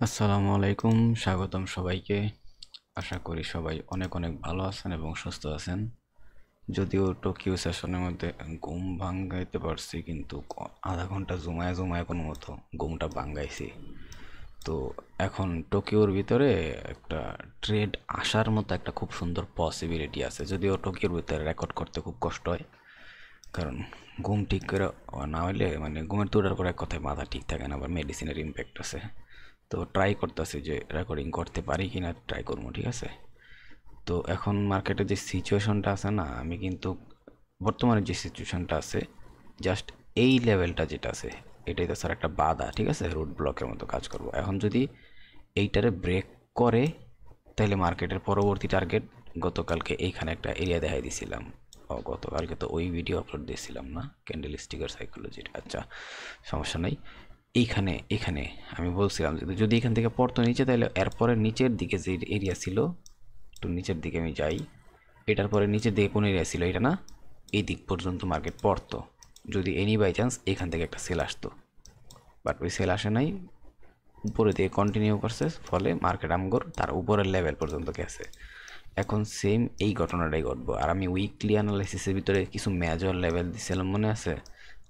আসসালামু আলাইকুম, স্বাগতম সবাইকে। আশা করি সবাই অনেক অনেক ভালো আছেন এবং সুস্থ আছেন। যদিও টোকিও সেশনের মধ্যে ঘুম ভাঙাইতে পারছি, কিন্তু আধা ঘন্টা জুমায় জুমায় কোনো মতো ঘুমটা ভাঙাইছি। তো এখন টোকিওর ভিতরে একটা ট্রেড আসার মতো একটা খুব সুন্দর পসিবিলিটি আছে, যদিও টোকিওর ভিতরে রেকর্ড করতে খুব কষ্ট হয়। কারণ ঘুম ঠিক করে না হইলে মানে ঘুমের তুড়ার পরে এক কথায় মাথা ঠিক থাকে না, আবার মেডিসিনের ইম্প্যাক্ট আছে। তো ট্রাই করতেছি যে রেকর্ডিং করতে পারি কিনা, ট্রাই করবো, ঠিক আছে। তো এখন মার্কেটে যে সিচুয়েশনটা আছে না, আমি কিন্তু বর্তমানে যে সিচুয়েশনটা আছে, জাস্ট এই লেভেলটা যেটা আছে এটাই তো স্যার একটা বাধা, ঠিক আছে, রুট ব্লকের মতো কাজ করবো। এখন যদি এইটারে ব্রেক করে, তাহলে মার্কেটের পরবর্তী টার্গেট, গতকালকে এইখানে একটা এরিয়া দেখাই দিছিলাম। ও গতকালকে তো ওই ভিডিও আপলোড দিয়েছিলাম না, ক্যান্ডেল স্টিকার সাইকোলজির। আচ্ছা, সমস্যা নাই। এইখানে এখানে আমি বলছিলাম যে যদি এখান থেকে পড়তো নিচে, তাহলে এরপরে নিচের দিকে যে এরিয়া ছিল, একটু নিচের দিকে আমি যাই, এটার পরে নিচের দিকে কোন এরিয়া ছিল এটা না, এই দিক পর্যন্ত মার্কেট পড়তো যদি এনি বাই চান্স এখান থেকে একটা সেল আসতো। বাট ওই সেল আসে নাই, উপরে দিয়ে কন্টিনিউ করছে, ফলে মার্কেট আমগর তার উপরের লেভেল পর্যন্ত গেছে। এখন সেম এই ঘটনাটাই ঘটবো। আর আমি উইকলি অ্যানালাইসিসের ভিতরে কিছু মেজর লেভেল দিছিলাম, মনে আছে?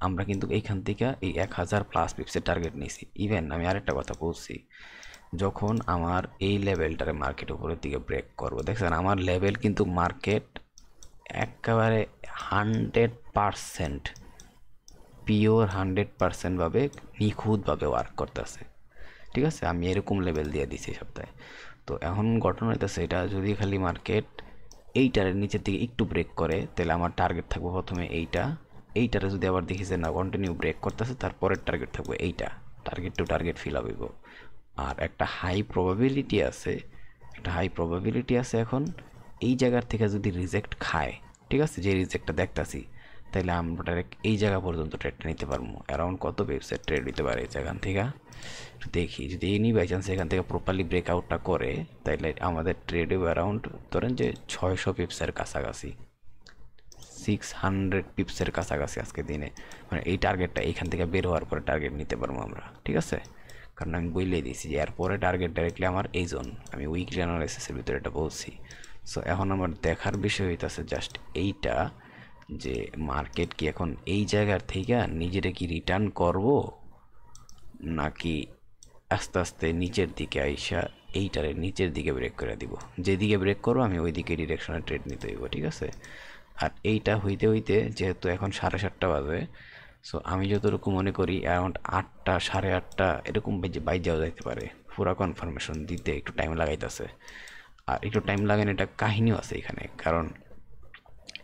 আমরা কিন্তু এইখান থেকে এই 1000+ পিপসের টার্গেট নিয়েছি। ইভেন আমি আরেকটা কথা বলছি, যখন আমার এই লেভেলটারে মার্কেট উপরের দিকে ব্রেক করবো, দেখছেন আমার লেভেল কিন্তু মার্কেট একেবারে 100% পিওর 100% ভাবে নিখুঁতভাবে ওয়ার্ক করতেছে, ঠিক আছে। আমি এরকম লেভেল দিয়ে দিছি সপ্তাহে। তো এখন ঘটনা হইতেছে, এটা যদি খালি মার্কেট এইটার নিচের দিকে একটু ব্রেক করে, তাহলে আমার টার্গেট থাকবে প্রথমে এইটা। এইটারে যদি আবার দেখি যে না কন্টিনিউ ব্রেক করতেছে, তারপরের টার্গেট থাকবে এইটা। টার্গেট টু টার্গেট ফিল হইব। আর একটা হাই প্রবাবিলিটি আছে, এখন এই জায়গার থেকে যদি রিজেক্ট খায়, ঠিক আছে, যে রিজেক্টটা দেখতাছি, তাহলে আমরা ডাইরেক্ট এই জায়গা পর্যন্ত ট্রেডটা নিতে পারবো। অ্যারাউন্ড কত পিপসের ট্রেড নিতে পারে এই জায়গান থেকে দেখি। যদি এনি বাই চান্স এখান থেকে প্রপারলি ব্রেকআউটটা করে, তাহলে আমাদের ট্রেডে অ্যারাউন্ড ধরেন যে 600 পিপসের কাছাকাছি, 600 পিপসের কাছাকাছি আজকে দিনে। মানে এই টার্গেটটা এইখান থেকে বের হওয়ার পরে টার্গেট নিতে পারবো আমরা, ঠিক আছে। কারণ আমি বইলেই দিয়েছি যে এরপরে টার্গেট ডাইরেক্টলি আমার এই জোন, আমি উইকলি অ্যানালাইসিসের ভিতরে এটা বলছি। সো এখন আমার দেখার বিষয় হইতেছে জাস্ট এইটা, যে মার্কেট কি এখন এই জায়গার থেকে নিজেটা কি রিটার্ন করব, নাকি আস্তে আস্তে নিচের দিকে আইসা এইটারে নিচের দিকে ব্রেক করে দিব। যেদিকে ব্রেক করবো আমি ওই দিকে ডিরেকশনে ট্রেড নিতে হইব, ঠিক আছে। আর এইটা হইতে হইতে যেহেতু এখন 7:30 বাজে, সো আমি যতটুকু মনে করি অ্যারাউন্ড 8টা 8:30 এরকম বাইজাও যাইতে পারে। পুরা কনফার্মেশন দিতে একটু টাইম লাগাইতেছে। আর একটু টাইম লাগানো, এটা কাহিনীও আছে এখানে, কারণ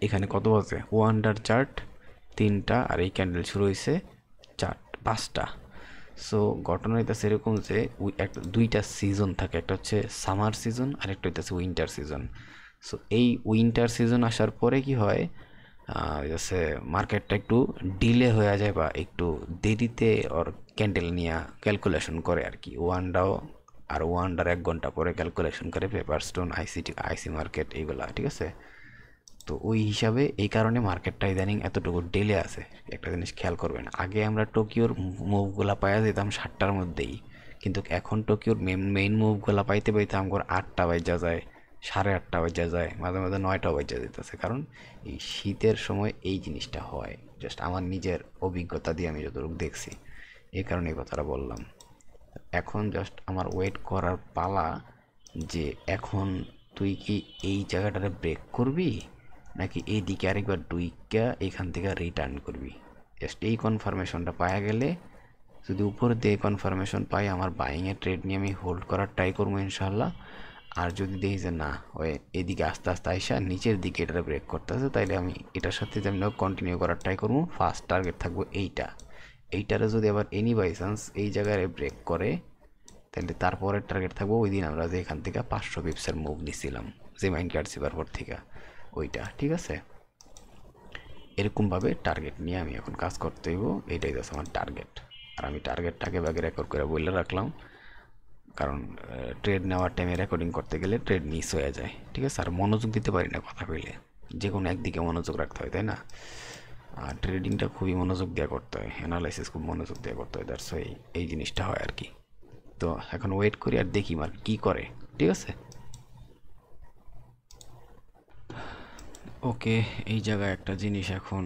এখানে কত বাজে, ওয়ান্ডার চার্ট 3টা, আর এই ক্যান্ডেল শুরু হয়েছে 5টা। সো ঘটনা হইতেছে এরকম যে একটা দুইটা সিজন থাকে, একটা হচ্ছে সামার সিজন আর একটা হইতেছে উইন্টার সিজন। সো এই উইন্টার সিজন আসার পরে কি হয়, হচ্ছে মার্কেটটা একটু ডিলে হয়ে যায় বা একটু দেরিতে ওর ক্যান্ডেল নিয়ে ক্যালকুলেশন করে আর কি। ওয়ানডাও আর ওয়ানডার 1 ঘন্টা পরে ক্যালকুলেশন করে, পেপার স্টোন, আইসি মার্কেট, এইগুলা, ঠিক আছে। তো ওই হিসাবে এই কারণে মার্কেটটা ইদানিং এতটুকু ডেলে আছে। একটা জিনিস খেয়াল করবেন, আগে আমরা টোকিওর মুভগুলা পাইয়া যেতাম 7টার মধ্যেই, কিন্তু এখন টোকিওর মেইন মুভগুলা পাইতে পাইতে আমার 8টা বাজা যায়, 8:30 বাজা যায়, মাঝে মাঝে 9টা বাজা যেতেছে। কারণ এই শীতের সময় এই জিনিসটা হয়, জাস্ট আমার নিজের অভিজ্ঞতা দিয়ে আমি যতটুকু দেখছি, এই কারণে এই কথাটা বললাম। এখন জাস্ট আমার ওয়েট করার পালা, যে এখন তুই কি এই জায়গাটারে ব্রেক করবি, নাকি এইদিকে আরেকবার ডুইকা এখান থেকে রিটার্ন করবি। জাস্ট এই কনফার্মেশনটা পাওয়া গেলে, যদি উপর দিয়ে কনফার্মেশন পাই, আমার বাইংয়ের ট্রেড নিয়ে আমি হোল্ড করার ট্রাই করবো ইনশাল্লাহ। আর যদি দেখি যে না ওই এদিকে আস্তে আস্তে আইসা নিচের দিকে এটা ব্রেক করতেছে, তাইলে আমি এটার সাথে যে আমি কন্টিনিউ করার ট্রাই করবো। ফার্স্ট টার্গেট থাকবো এইটা। এইটারে যদি আবার এনি বাই চান্স এই জায়গায় ব্রেক করে, তাহলে তারপরের টার্গেট থাকবো ওই দিন আমরা যে এখান থেকে 500 পিপসের মুভ নিছিলাম, যে মাইন্ড কার্ড সিপার পর থেকে, ওইটা, ঠিক আছে। এরকমভাবে টার্গেট নিয়ে আমি এখন কাজ করতে হইব, এইটাই জাস্ট আমার টার্গেট। আর আমি টার্গেটটাকে বাগে রেকর্ড করে বলে রাখলাম, কারণ ট্রেড নেওয়ার টাইমে রেকর্ডিং করতে গেলে ট্রেড মিস হয়ে যায়, ঠিক আছে। আর মনোযোগ দিতে পারি না কথা কইলে, যে কোনো একদিকে মনোযোগ রাখতে হয়, তাই না। আর ট্রেডিংটা খুবই মনোযোগ দিয়ে করতে হয়, অ্যানালাইসিস খুব মনোযোগ দিয়ে করতে হয়, দ্যাটস ওয়াই এই জিনিসটা হয় আর কি। তো এখন ওয়েট করি আর দেখি মার্কেট কী করে, ঠিক আছে। ওকে, এই জায়গায় একটা জিনিস এখন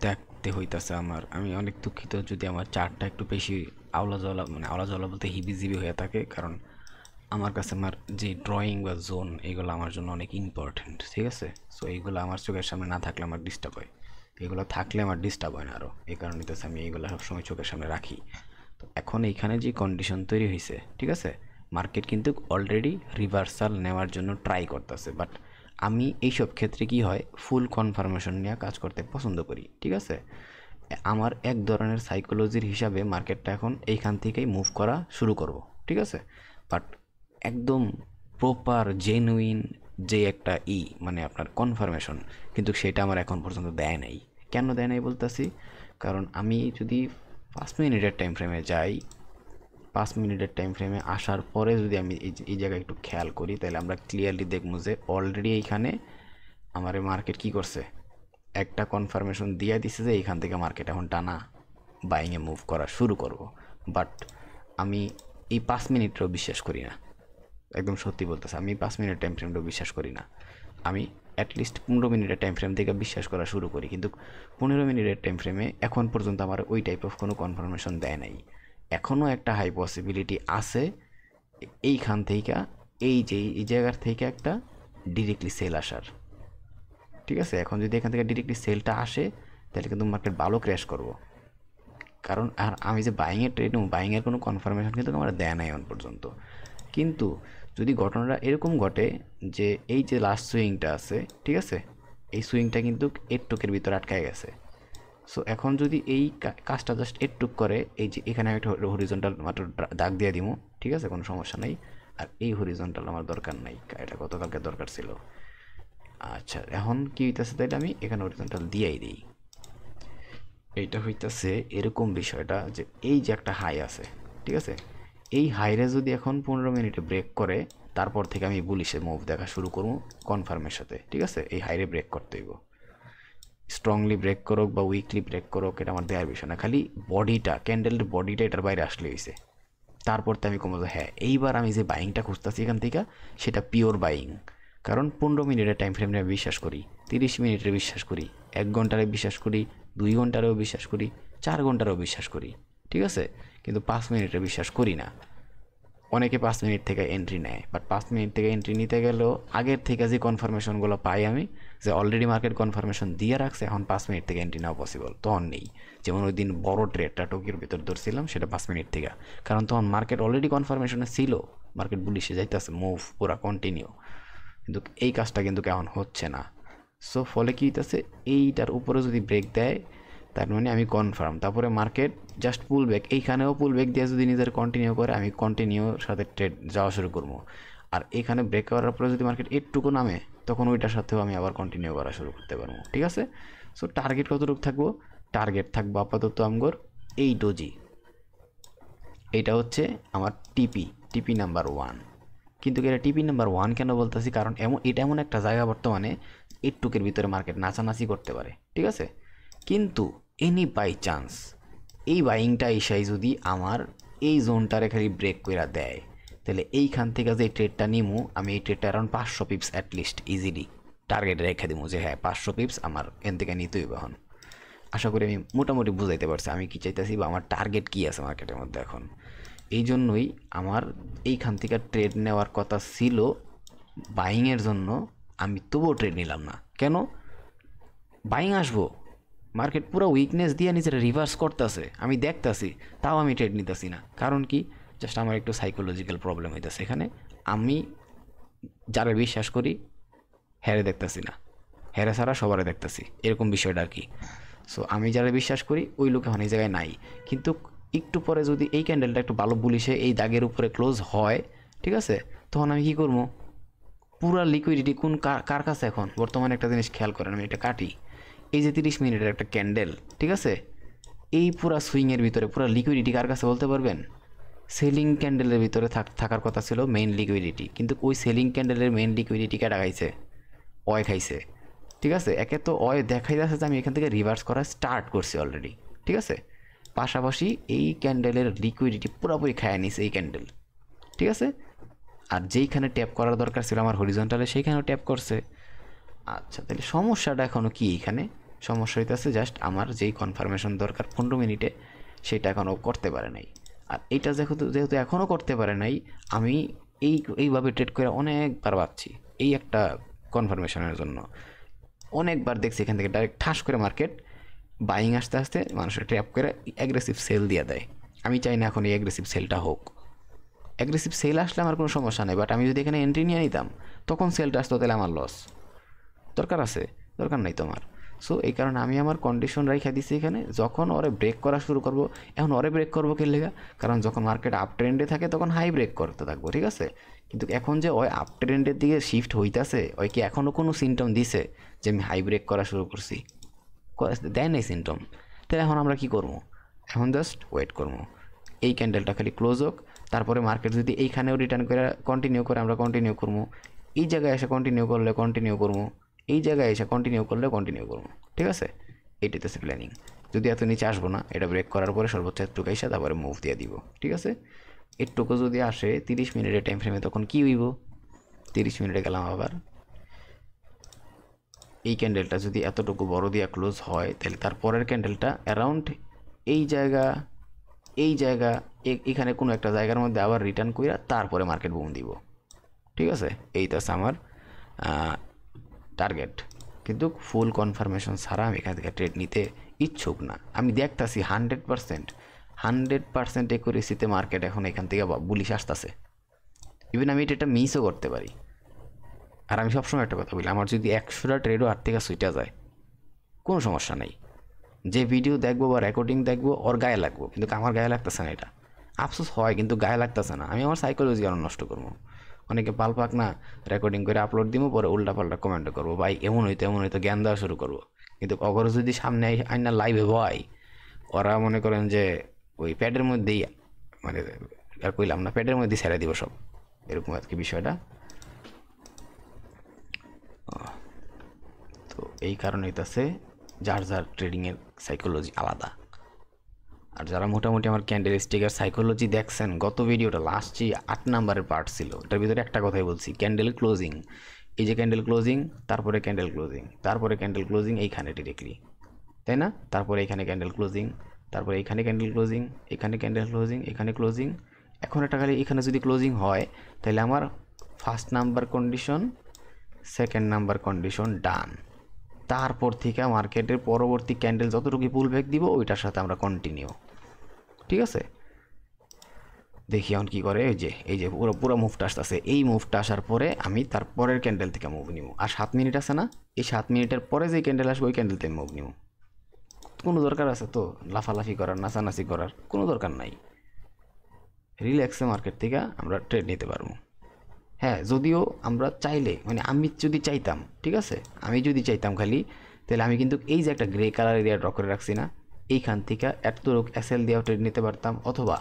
দেখতে হইতাছে আমার, আমি অনেক দুঃখিত যদি আমার চার্টটা একটু বেশি আওলা জলা, মানে আওলা জলা বলতে হিবিজিবি হয়ে থাকে, কারণ আমার কাছে আমার যে ড্রয়িং বা জোন এগুলো আমার জন্য অনেক ইম্পর্ট্যান্ট, ঠিক আছে। সো এইগুলো আমার চোখের সামনে না থাকলে আমার ডিস্টার্ব হয়, এগুলো থাকলে আমার ডিস্টার্ব হয় না আরও, এই কারণে তো আমি এইগুলো সবসময় চোখের সামনে রাখি। তো এখন এইখানে যে কন্ডিশন তৈরি হয়েছে, ঠিক আছে, মার্কেট কিন্তু অলরেডি রিভার্সাল নেওয়ার জন্য ট্রাই করতেছে, বাট আমি এইসব ক্ষেত্রে কি হয় ফুল কনফার্মেশন নিয়ে কাজ করতে পছন্দ করি, ঠিক আছে। আমার এক ধরনের সাইকোলজির হিসাবে মার্কেটটা এখন এইখান থেকেই মুভ করা শুরু করব, ঠিক আছে। বাট একদম প্রপার জেনুইন যে একটা মানে আপনার কনফার্মেশন, কিন্তু সেটা আমার এখন পর্যন্ত দেয় নাই। কেন দেয় নাই বলতেছি, কারণ আমি যদি 5 মিনিটের টাইম ফ্রেমে যাই, 5 মিনিটের টাইম ফ্রেমে আসার পরে যদি আমি এই জায়গায় একটু খেয়াল করি, তাহলে আমরা ক্লিয়ারলি দেখবো যে অলরেডি এইখানে আমার মার্কেট কি করছে, একটা কনফার্মেশন দিয়ে দিছে যে এইখান থেকে মার্কেট এখন টানা বাইংয়ে মুভ করা শুরু করব। বাট আমি এই 5 মিনিটটাও বিশ্বাস করি না, একদম সত্যি বলতেছে, আমি 5 মিনিট টাইম ফ্রেমটাও বিশ্বাস করি না। আমি অ্যাটলিস্ট 15 মিনিটের টাইম ফ্রেম থেকে বিশ্বাস করা শুরু করি, কিন্তু 15 মিনিটের টাইম ফ্রেমে এখন পর্যন্ত আমার ওই টাইপ অফ কোনো কনফার্মেশন দেয় নাই। এখনও একটা হাই পসিবিলিটি আছে এইখান থেকে, এই জায়গার থেকে একটা ডিরেক্টলি সেল আসার, ঠিক আছে। এখন যদি এখান থেকে ডিরেক্টলি সেলটা আসে তাহলে কিন্তু মার্কেট ভালো ক্র্যাশ করব, কারণ আর আমি যে বাইংয়ের ট্রেড নেব, বাইংয়ের কোনো কনফার্মেশন কিন্তু আমার দেয় নাই এখন পর্যন্ত। কিন্তু যদি ঘটনাটা এরকম ঘটে যে এই যে লাস্ট সুইংটা আছে, ঠিক আছে, এই সুইংটা কিন্তু এরটুকের ভিতরে আটকায় গেছে। সো এখন যদি এই কাজটা জাস্ট এরটুক করে, এই যে এখানে একটা হরিজন্টাল মাত্র দাগ দিয়ে দিব, ঠিক আছে, কোনো সমস্যা নেই। আর এই হরিজন্টাল আমার দরকার নাই, এটা গতকালকে দরকার ছিল। আচ্ছা, এখন কি হইতেছে, তাইলে আমি এখানে হরিজন্টাল দিয়েই দিই। এইটা হইতেছে এরকম বিষয়টা যে এই যে একটা হাই আছে, ঠিক আছে, এই হাইরে যদি এখন 15 মিনিটে ব্রেক করে, তারপর থেকে আমি বুলিশে মুভ দেখা শুরু করবো কনফার্মের সাথে, ঠিক আছে। এই হাইরে ব্রেক করতে হইব, স্ট্রংলি ব্রেক করুক বা উইকলি ব্রেক করুক এটা আমার দেওয়ার বিষয় না, খালি বডিটা, ক্যান্ডেলের বডিটা এটার বাইরে আসলে হয়েছে, তারপর তো আমি কমবো হ্যাঁ এইবার আমি যে বাইংটা খুঁজতেছি এখান থেকে সেটা পিওর বাইং। কারণ 15 মিনিটের টাইম ফ্রেমে আমি বিশ্বাস করি, 30 মিনিটের বিশ্বাস করি, 1 ঘন্টারে বিশ্বাস করি, 2 ঘন্টারেও বিশ্বাস করি, 4 ঘন্টারেও বিশ্বাস করি, ঠিক আছে, কিন্তু 5 মিনিটে বিশ্বাস করি না। অনেকে 5 মিনিট থেকে এন্ট্রি নেয়, বাট 5 মিনিট থেকে এন্ট্রি নিতে গেলেও আগের থেকে যে কনফার্মেশনগুলো পাই আমি, যে অলরেডি মার্কেট কনফার্মেশন দিয়ে রাখছে, এখন 5 মিনিট থেকে এন্ট্রি নেওয়া পসিবল তখন নেই। যেমন ওই দিন বড় ট্রেডটা টোকিওর ভিতর ধরছিলাম সেটা 5 মিনিট থেকে, কারণ তখন মার্কেট অলরেডি কনফার্মেশনে ছিল, মার্কেট বুলিশে যাইতেছে, মুভ পুরা কন্টিনিউ, কিন্তু এই কাজটা কিন্তু এখন হচ্ছে না। সো ফলে কী হইতেছে, এইটার উপরে যদি ব্রেক দেয় তার মানে আমি কনফার্ম, তারপরে মার্কেট জাস্ট পুল ব্যাক, এইখানেও পুল ব্যাক দিয়ে যদি নিজের কন্টিনিউ করে আমি কন্টিনিউর সাথে ট্রেড যাওয়া শুরু করবো। আর এখানে ব্রেক করার পরে যদি মার্কেট একটুকু নামে তখন ওইটার সাথেও আমি আবার কন্টিনিউ করা শুরু করতে পারবো, ঠিক আছে। সো টার্গেট কতটুকু থাকবো, টার্গেট থাকবো আপাতত আমগর এই ডোজি, এইটা হচ্ছে আমার টিপি নাম্বার 1। কিন্তু এটা টিপি নাম্বার 1 কেন বলতেছি, কারণ এটা এমন একটা জায়গা বর্তমানে একটুকের ভিতরে মার্কেট নাচানাচি করতে পারে, ঠিক আছে। কিন্তু এনি বাই চান্স এই বাইংটা এসাই যদি আমার এই জোনটারে খালি ব্রেক করে দেয়, তাহলে এইখান থেকে যে ট্রেডটা নিমু আমি, এই ট্রেডটা around 500 pips at least easily target রেখে দিব, যে হ্যাঁ 500 পিপস আমার এন থেকে নিতেই এখন। আশা করি আমি মোটামুটি বুঝাইতে পারছি আমি কি চাইতেছি বা আমার টার্গেট কী আছে মার্কেটের মধ্যে এখন। এই জন্যই আমার এইখান থেকে ট্রেড নেওয়ার কথা ছিল বাইংয়ের জন্য, আমি তবুও ট্রেড নিলাম না। কেন? বাইং আসবো, মার্কেট পুরো উইকনেস দিয়ে নিজেরা রিভার্স করতেছে, আমি দেখতেছি, তাও আমি ট্রেড নিতেছি না। কারণ কি? জাস্ট আমার একটু সাইকোলজিক্যাল প্রবলেম হইতেছে এখানে। আমি যারা বিশ্বাস করি হেরে দেখতেছি না, হেরে ছাড়া সবারে দেখতেছি, এরকম বিষয়টা আর কি। সো আমি যারা বিশ্বাস করি ওই লোক এখন এই জায়গায় নাই। কিন্তু একটু পরে যদি এই ক্যান্ডেলটা একটু ভালো বুলিশে এই দাগের উপরে ক্লোজ হয়, ঠিক আছে, তখন আমি কী করবো, পুরা লিকুইডিটি কোন কার কাছে এখন বর্তমানে একটা জিনিস খেয়াল করেন, আমি এটা কাটি, এই যে 30 মিনিটের একটা ক্যান্ডেল, ঠিক আছে, এই পুরা সুইংয়ের ভিতরে পুরা লিকুইডিটি কার কাছে বলতে পারবেন? সেলিং ক্যান্ডেলের ভিতরে থাকার কথা ছিল মেইন লিকুইডিটি, কিন্তু ওই সেলিং ক্যান্ডেলের মেইন লিকুইডিটি কেটা খাইছে? অয় খাইছে, ঠিক আছে। একে তো অয় দেখাই যাচ্ছে যে আমি এখান থেকে রিভার্স করা স্টার্ট করছি অলরেডি, ঠিক আছে। পাশাপাশি এই ক্যান্ডেলের লিকুইডিটি পুরোপুরি খায় নিছে এই ক্যান্ডেল, ঠিক আছে, আর যেইখানে ট্যাপ করার দরকার ছিল আমার হরিজন্টালে সেইখানেও ট্যাপ করছে। আচ্ছা, তাহলে সমস্যাটা এখনও কি এখানে? সমস্যা হইতেছে জাস্ট আমার যেই কনফার্মেশন দরকার 15 মিনিটে সেটা এখনও করতে পারে নাই। আর এইটা যেহেতু যেহেতু এখনও করতে পারে নাই, আমি এইভাবে ট্রেড করে অনেকবার পাচ্ছি এই একটা কনফার্মেশনের জন্য। অনেকবার দেখছি এখান থেকে ডাইরেক্ট ঠাস করে মার্কেট বাইং আসতে আসতে মানুষের ট্র্যাপ করে অ্যাগ্রেসিভ সেল দিয়ে দেয়। আমি চাই না এখন এই অ্যাগ্রেসিভ সেলটা হোক। অ্যাগ্রেসিভ সেল আসলে আমার কোনো সমস্যা নেই, বাট আমি যদি এখানে এন্ট্রি নিয়ে নিতাম তখন সেলটা আসতো, তাহলে আমার লস। দরকার আছে? দরকার নাই তোমার। সো এই কারণে আমি আমার কন্ডিশন রাইখা দিছি এখানে, যখন ওরে ব্রেক করা শুরু করব। এখন ওরে ব্রেক করবো কে লেগা? কারণ যখন মার্কেট আপ ট্রেন্ডে থাকে তখন হাই ব্রেক করতে থাকবো, ঠিক আছে? কিন্তু এখন যে ওই আপ ট্রেন্ডের দিকে শিফট হইতাছে, ওই কি এখনও কোনো সিমটম দিছে যে আমি হাই ব্রেক করা শুরু করছি? দেয় নাই সিমটম। তাহলে এখন আমরা কি করবো? এখন জাস্ট ওয়েট করবো এই ক্যান্ডেলটা খালি ক্লোজ হোক, তারপরে মার্কেট যদি এইখানেও রিটার্ন করে কন্টিনিউ করে আমরা কন্টিনিউ করবো, এই জায়গায় এসে কন্টিনিউ করলে কন্টিনিউ করবো, এই জায়গায় এসে কন্টিনিউ করলে কন্টিনিউ করবো, ঠিক আছে? এইটাই তো প্ল্যানিং। যদি এত নিচে আসবো না, এটা ব্রেক করার পরে সর্বোচ্চ একটুকু এসে তারপরে মুভ দিয়ে দিব, ঠিক আছে? একটুকু যদি আসে 30 মিনিটের টাইম ফ্রেমে, তখন কী হইব? 30 মিনিটে গেলাম আবার, এই ক্যান্ডেলটা যদি এতটুকু বড় দিয়া ক্লোজ হয়, তাহলে তারপরের ক্যান্ডেলটা অ্যারাউন্ড এই জায়গা এখানে কোনো একটা জায়গার মধ্যে আবার রিটার্ন কইরা তারপরে মার্কেট বুম দিব, ঠিক আছে? এইটা আমার টার্গেট। কিন্তু ফুল কনফার্মেশন ছাড়া আমি এখান থেকে ট্রেড নিতে ইচ্ছুক না। আমি দেখতাছি 100% একুরেসিতে মার্কেট এখন এখান থেকে বুলিশ আসতেছে। ইভেন আমি এটা মিসও করতে পারি। আর আমি সবসময় একটা কথা বলি, আমার যদি 100টা ট্রেডও হাত থেকে সুইটা যায়, কোনো সমস্যা নেই। যে ভিডিও দেখবো বা রেকর্ডিং দেখবো ওর গায়ে লাগবো, কিন্তু আমার গায়ে লাগতেছে না। এটা আফসোস হয়, কিন্তু গায়ে লাগতেছে না। আমি আমার সাইকোলজি কেন নষ্ট করবো? অনেকে পাল পাক না রেকর্ডিং করে আপলোড দিব, পরে উল্টা পাল্টা কমেন্ট করবো, ভাই এমন হইতো জ্ঞান দেওয়া শুরু করবো। কিন্তু অগর যদি সামনে আইনা লাইভে ভয়, ওরা মনে করেন যে ওই প্যাডের মধ্যেই, মানে আর কইলাম না, প্যাডের মধ্যেই ছেড়ে দিব সব, এরকম আর কি বিষয়টা। তো এই কারণে হইতাছে যার যার ট্রেডিংয়ের সাইকোলজি আলাদা। আর যারা মোটামুটি আমার ক্যান্ডেল স্টিকের সাইকোলজি দেখছেন, গত ভিডিওটা লাস্ট 8 নাম্বারের পার্ট ছিল, এটার ভিতরে একটা কথাই বলছি, ক্যান্ডেল ক্লোজিং। এই যে ক্যান্ডেল ক্লোজিং, তারপরে ক্যান্ডেল ক্লোজিং, তারপরে ক্যান্ডেল ক্লোজিং এইখানে ডিরেক্টলি, তাই না? তারপরে এখানে ক্যান্ডেল ক্লোজিং, তারপরে এখানে ক্যান্ডেল ক্লোজিং, এখানে ক্যান্ডেল ক্লোজিং, এখানে ক্লোজিং। এখন একটা খালি এখানে যদি ক্লোজিং হয়, তাহলে আমার first number condition, second number condition done. তারপর থেকে মার্কেটের পরবর্তী ক্যান্ডেল যতটুকু পুল ব্যাক দিব ওইটার সাথে আমরা কন্টিনিউ, ঠিক আছে? দেখি এখন কী করে। এই যে পুরো মুভটা আসতেছে, এই মুভটা আসার পরে আমি তার পরের ক্যান্ডেল থেকে মুভ নিব। আর 7 মিনিট আছে না, এই 7 মিনিটের পরে যে ক্যান্ডেল আসবে ওই ক্যান্ডেল থেকে মুভ নিব। কোনো দরকার আছে তো লাফালাফি করার, নাচানাচি করার? কোনো দরকার নাই। রিল্যাক্সে মার্কেট থেকে আমরা ট্রেড নিতে পারবো। হ্যাঁ, যদিও আমরা চাইলে, মানে আমি যদি চাইতাম, ঠিক আছে, আমি যদি চাইতাম খালি, তাহলে আমি কিন্তু এই যে একটা গ্রে কালার এরিয়া ড্র করে রাখছি না, এইখান থেকে এতটুক এসএল দিয়েও ট্রেড নিতে পারতাম। অথবা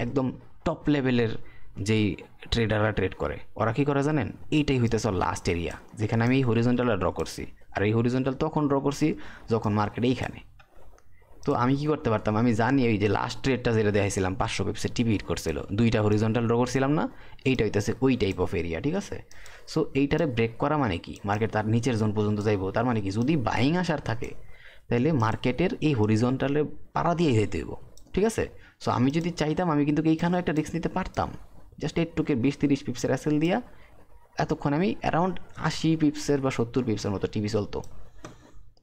একদম টপ লেভেলের যেই ট্রেডাররা ট্রেড করে, ওরা কী করে জানেন? এইটাই হইতেছে লাস্ট এরিয়া যেখানে আমি এই হরিজন্টালটা ড্র করছি। আর এই হরিজন্টাল তখন ড্র করছি যখন মার্কেট এইখানে। তো আমি কি করতে পারতাম? আমি জানি ওই যে লাস্ট ট্রেডটা যেটা দেখাইছিলাম 500 পিপসের টিপি হিট করছিল, 2টা হরিজন্টাল ড্র করছিলাম না, এইটা হইতেছে ওই টাইপ অফ এরিয়া, ঠিক আছে? সো এইটারে ব্রেক করা মানে কি? মার্কেট তার নিচের জোন পর্যন্ত যাইবো, তার মানে কি? যদি বাইং আসার থাকে তাহলে মার্কেটের এই হরিজন্টালে পাড়া দিয়ে যেতে হইব, ঠিক আছে? সো আমি যদি চাইতাম, আমি কিন্তু এইখানেও একটা রিস্ক নিতে পারতাম। জাস্ট একটুকে 20-30 পিপসের এসএল দিয়া এতক্ষণ আমি অ্যারাউন্ড 80 পিপসের বা 70 পিপসের মতো টিভি চলতো,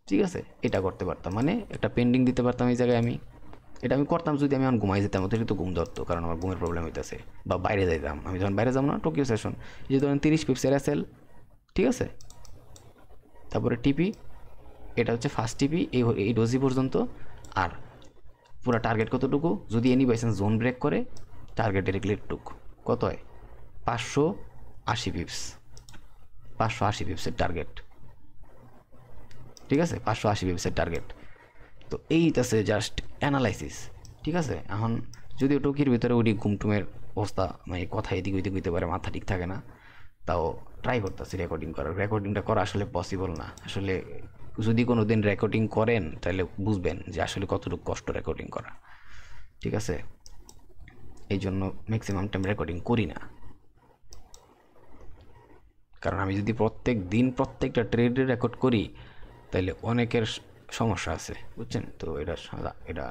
ঠিক আছে? এটা করতে পারতাম, মানে একটা পেন্ডিং দিতে পারতাম এই জায়গায়। এটা আমি করতাম যদি আমি এখন ঘুমাই যেতাম, অতিরিক্ত ঘুম ধরতো, কারণ আমার ঘুমের প্রবলেম হইতেছে, বা বাইরে যাইতাম। আমি যখন বাইরে যাবো না, টোকিও সেশন, এই যে ধরেন 30 পিপসের এসএল, ঠিক আছে? তারপরে টিপি, এটা হচ্ছে ফার্স্ট টিপি এই ডোজি পর্যন্ত। আর পুরো টার্গেট কতটুকু? যদি any by chance zone break করে, টার্গেট ডিরেক্টলি টুক কত হয়? 580 পিপস, 580 পিপসের টার্গেট, ঠিক আছে? 580 পিপসের টার্গেট। তো এইটাছে জাস্ট অ্যানালাইসিস, ঠিক আছে? এখন যদিও টকির ভিতরে ওই ঘুমটুমের অবস্থা, মানে কথা এদিক ওইদিক হইতে পারে, মাথা ঠিক থাকে না, তাও ট্রাই করতেছি রেকর্ডিং করার। রেকর্ডিংটা করা আসলে পসিবল না। আসলে যদি কোনো দিন রেকর্ডিং করেন তাহলে বুঝবেন যে আসলে কতটুকু কষ্ট রেকর্ডিং করা, ঠিক আছে? এই জন্য ম্যাক্সিমাম টাইম রেকর্ডিং করি না। কারণ আমি যদি প্রত্যেক দিন প্রত্যেকটা ট্রেডে রেকর্ড করি তাহলে অনেকের সমস্যা আছে, বুঝছেন? তো এটা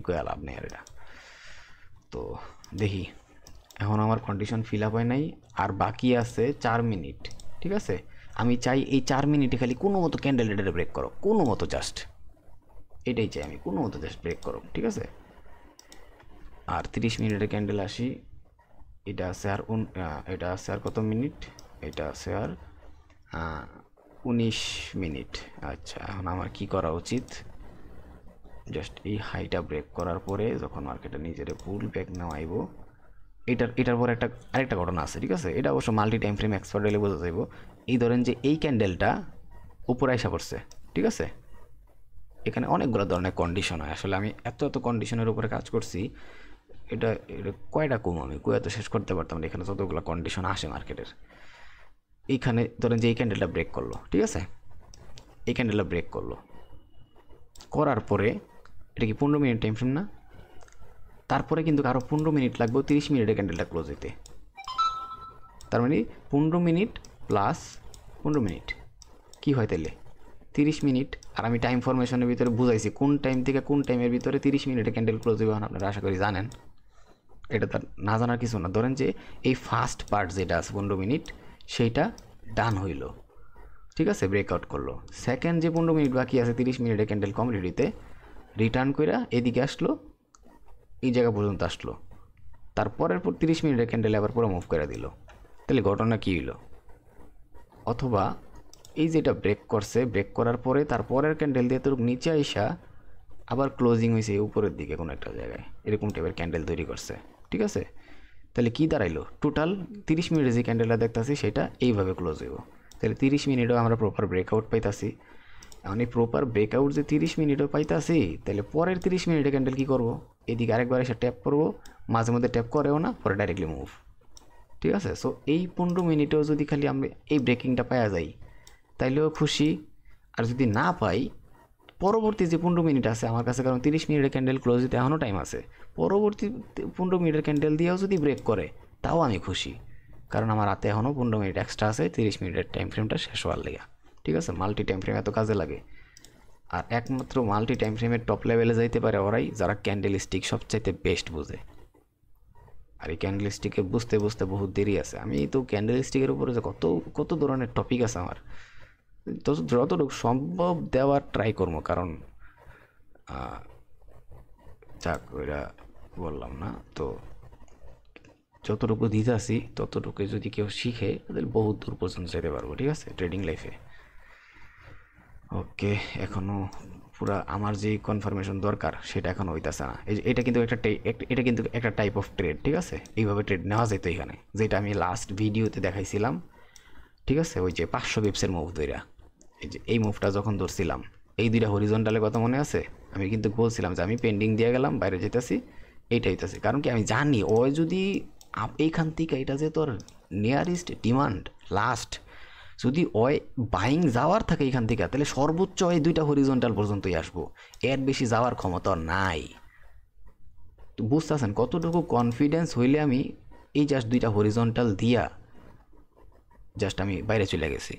কয়া লাভ নেই আর এটা। তো দেখি, এখন আমার কন্ডিশন ফিল আপ হয় নাই, আর বাকি আছে 4 মিনিট। ঠিক আছে, আমি চাই এই 4 মিনিটে খালি কোনো মতো ক্যান্ডেল রেডারে ব্রেক করো, কোনো মতো জাস্ট, এটাই চাই আমি, কোনো মতো জাস্ট ব্রেক করো। ঠিক আছে, আর 30 মিনিটের ক্যান্ডেল আসি। এটা আছে আর কত মিনিট? এটা আছে আর 19 মিনিট। আচ্ছা, এখন আমার কি করা উচিত? জাস্ট এই হাইটা ব্রেক করার পরে যখন মার্কেটে নিজের ফুল ব্যাক নামাইব, এটার পরে আরেকটা ঘটনা আছে। ঠিক আছে, এটা অবশ্য মাল্টি টাইম ফ্রেম এক্সপার্ট হলে বোঝা যাইব। এই ধরেন যে এই ক্যান্ডেলটা উপরে আইসা পড়ছে, ঠিক আছে, এখানে অনেকগুলো ধরনের কন্ডিশন হয়। আসলে আমি এত কন্ডিশনের উপরে কাজ করছি, এটা কয়টা কম আমি এত শেষ করতে পারতাম না, এখানে যতগুলো কন্ডিশন আসে মার্কেটের। এইখানে ধরেন যে এই ক্যান্ডেলটা ব্রেক করলো, ঠিক আছে, এই ক্যান্ডেলটা ব্রেক করলো, করার পরে এটা কি 15 মিনিট টাইম ফ্রেম না? তারপরে কিন্তু আরও 15 মিনিট লাগবে 30 মিনিটে ক্যান্ডেলটা ক্লোজ হইতে। তার মানে 15 মিনিট প্লাস 15 মিনিট কী হয় তাহলে 30 মিনিট। আর আমি টাইম ফরমেশনের ভিতরে বুঝাইছি কোন টাইম থেকে কোন টাইমের ভিতরে 30 মিনিটে ক্যান্ডেল ক্লোজ হইবে, আপনারা আশা করি জানেন। এটা তার না জানার কিছু না। ধরেন যে এই ফার্স্ট পার্ট যেটা আছে 15 মিনিট, সেইটা ডান হইল, ঠিক আছে, ব্রেকআউট করলো। সেকেন্ড যে 15 মিনিট বাকি আছে 30 মিনিটে ক্যান্ডেল কমপ্লিট হইতে, রিটার্ন কইরা এদিকে আসলো, এই জায়গা পর্যন্ত আসলো, তারপরের 30 মিনিটের ক্যান্ডেল আবার পুরো মুভ করে দিল। তাহলে ঘটনা কী হইল? অথবা এই যেটা ব্রেক করছে, ব্রেক করার পরে তারপরের ক্যান্ডেল দিয়ে তোর নিচে আইসা আবার ক্লোজিং হয়েছে উপরের দিকে কোনো একটা জায়গায়, এরকম টাইপের ক্যান্ডেল তৈরি করছে। ঠিক আছে, তাহলে কী দাঁড়াইলো? টোটাল 30 মিনিটে যে ক্যান্ডেলটা দেখতেছি সেটা এইভাবে ক্লোজ হইব। তাহলে 30 মিনিটেও আমরা প্রপার ব্রেকআউট পাইতাছি। এখন এই প্রপার ব্রেকআউট যে 30 মিনিটও পাইতাছি, তাহলে পরের 30 মিনিটে ক্যান্ডেল কী করবো? এদিকে আরেকবার এসে ট্যাপ করবো, মাঝে মধ্যে ট্যাপ করেও না, পরে ডাইরেক্টলি মুভ। ঠিক আছে, সো এই 15 মিনিটেও যদি খালি আমরা এই ব্রেকিংটা পাওয়া যাই তাইলেও খুশি। আর যদি না পাই, পরবর্তী যে 15 মিনিট আছে আমার কাছে, কারণ 30 মিনিটের ক্যান্ডেল ক্লোজ দিতে এখনও টাইম আছে, পরবর্তী 15 মিনিটের ক্যান্ডেল দিয়েও যদি ব্রেক করে তাও আমি খুশি, কারণ আমার হাতে এখনও 15 মিনিট এক্সট্রা আছে 30 মিনিটের টাইম ফ্রেমটা শেষ হওয়ার লেগে। ঠিক আছে, মাল্টি টাইম ফ্রেম এত কাজে লাগে। আর একমাত্র মাল্টি টাইম ফ্রেমের টপ লেভেলে যাইতে পারে ওরাই যারা ক্যান্ডেল স্টিক সবচাইতে বেস্ট বোঝে। আর এই ক্যান্ডেল স্টিকে বুঝতে বুঝতে বহুত দেরি আছে। আমি তো ক্যান্ডেল স্টিকের উপরে যে কত কত ধরনের টপিক আছে আমার, তো যতটুকু সম্ভব দেওয়ার ট্রাই করবো, কারণ যাক ওইটা বললাম না, তো যতটুকু দিতে আসি ততটুকু যদি কেউ শিখে তাহলে বহুত দূর পর্যন্ত যেতে পারবো। ঠিক আছে, ট্রেডিং লাইফে। ওকে, এখনও পুরা আমার যে কনফার্মেশন দরকার সেটা এখন হইতেছে না। এটা কিন্তু একটা টাইপ অফ ট্রেড। ঠিক আছে, এইভাবে ট্রেড নেওয়া যেত এখানে, যেটা আমি লাস্ট ভিডিওতে দেখাইছিলাম। ঠিক আছে, ওই যে 500 বিপসের মুভ ধইরা, এই যে এই মুভটা যখন ধরছিলাম, এই দুইটা হরিজন্টালের কথা মনে আছে? আমি কিন্তু বলছিলাম যে আমি পেন্ডিং দিয়ে গেলাম, বাইরে যেতেছি, এইটা হইতেছে। কারণ কি, আমি জানি ও যদি এইখান থেকে, এটা যে তোর নিয়ারেস্ট ডিমান্ড লাস্ট, যদি ওই বাইং যাওয়ার থাকে এখান থেকে, তাহলে সর্বোচ্চ ওই দুইটা হরিজন্টাল পর্যন্তই আসবো, এর বেশি যাওয়ার ক্ষমতা নাই। তো বুঝতেছেন কতটুকু কনফিডেন্স হইলে আমি এই জাস্ট দুইটা হরিজন্টাল দিয়া জাস্ট আমি বাইরে চলে গেছি।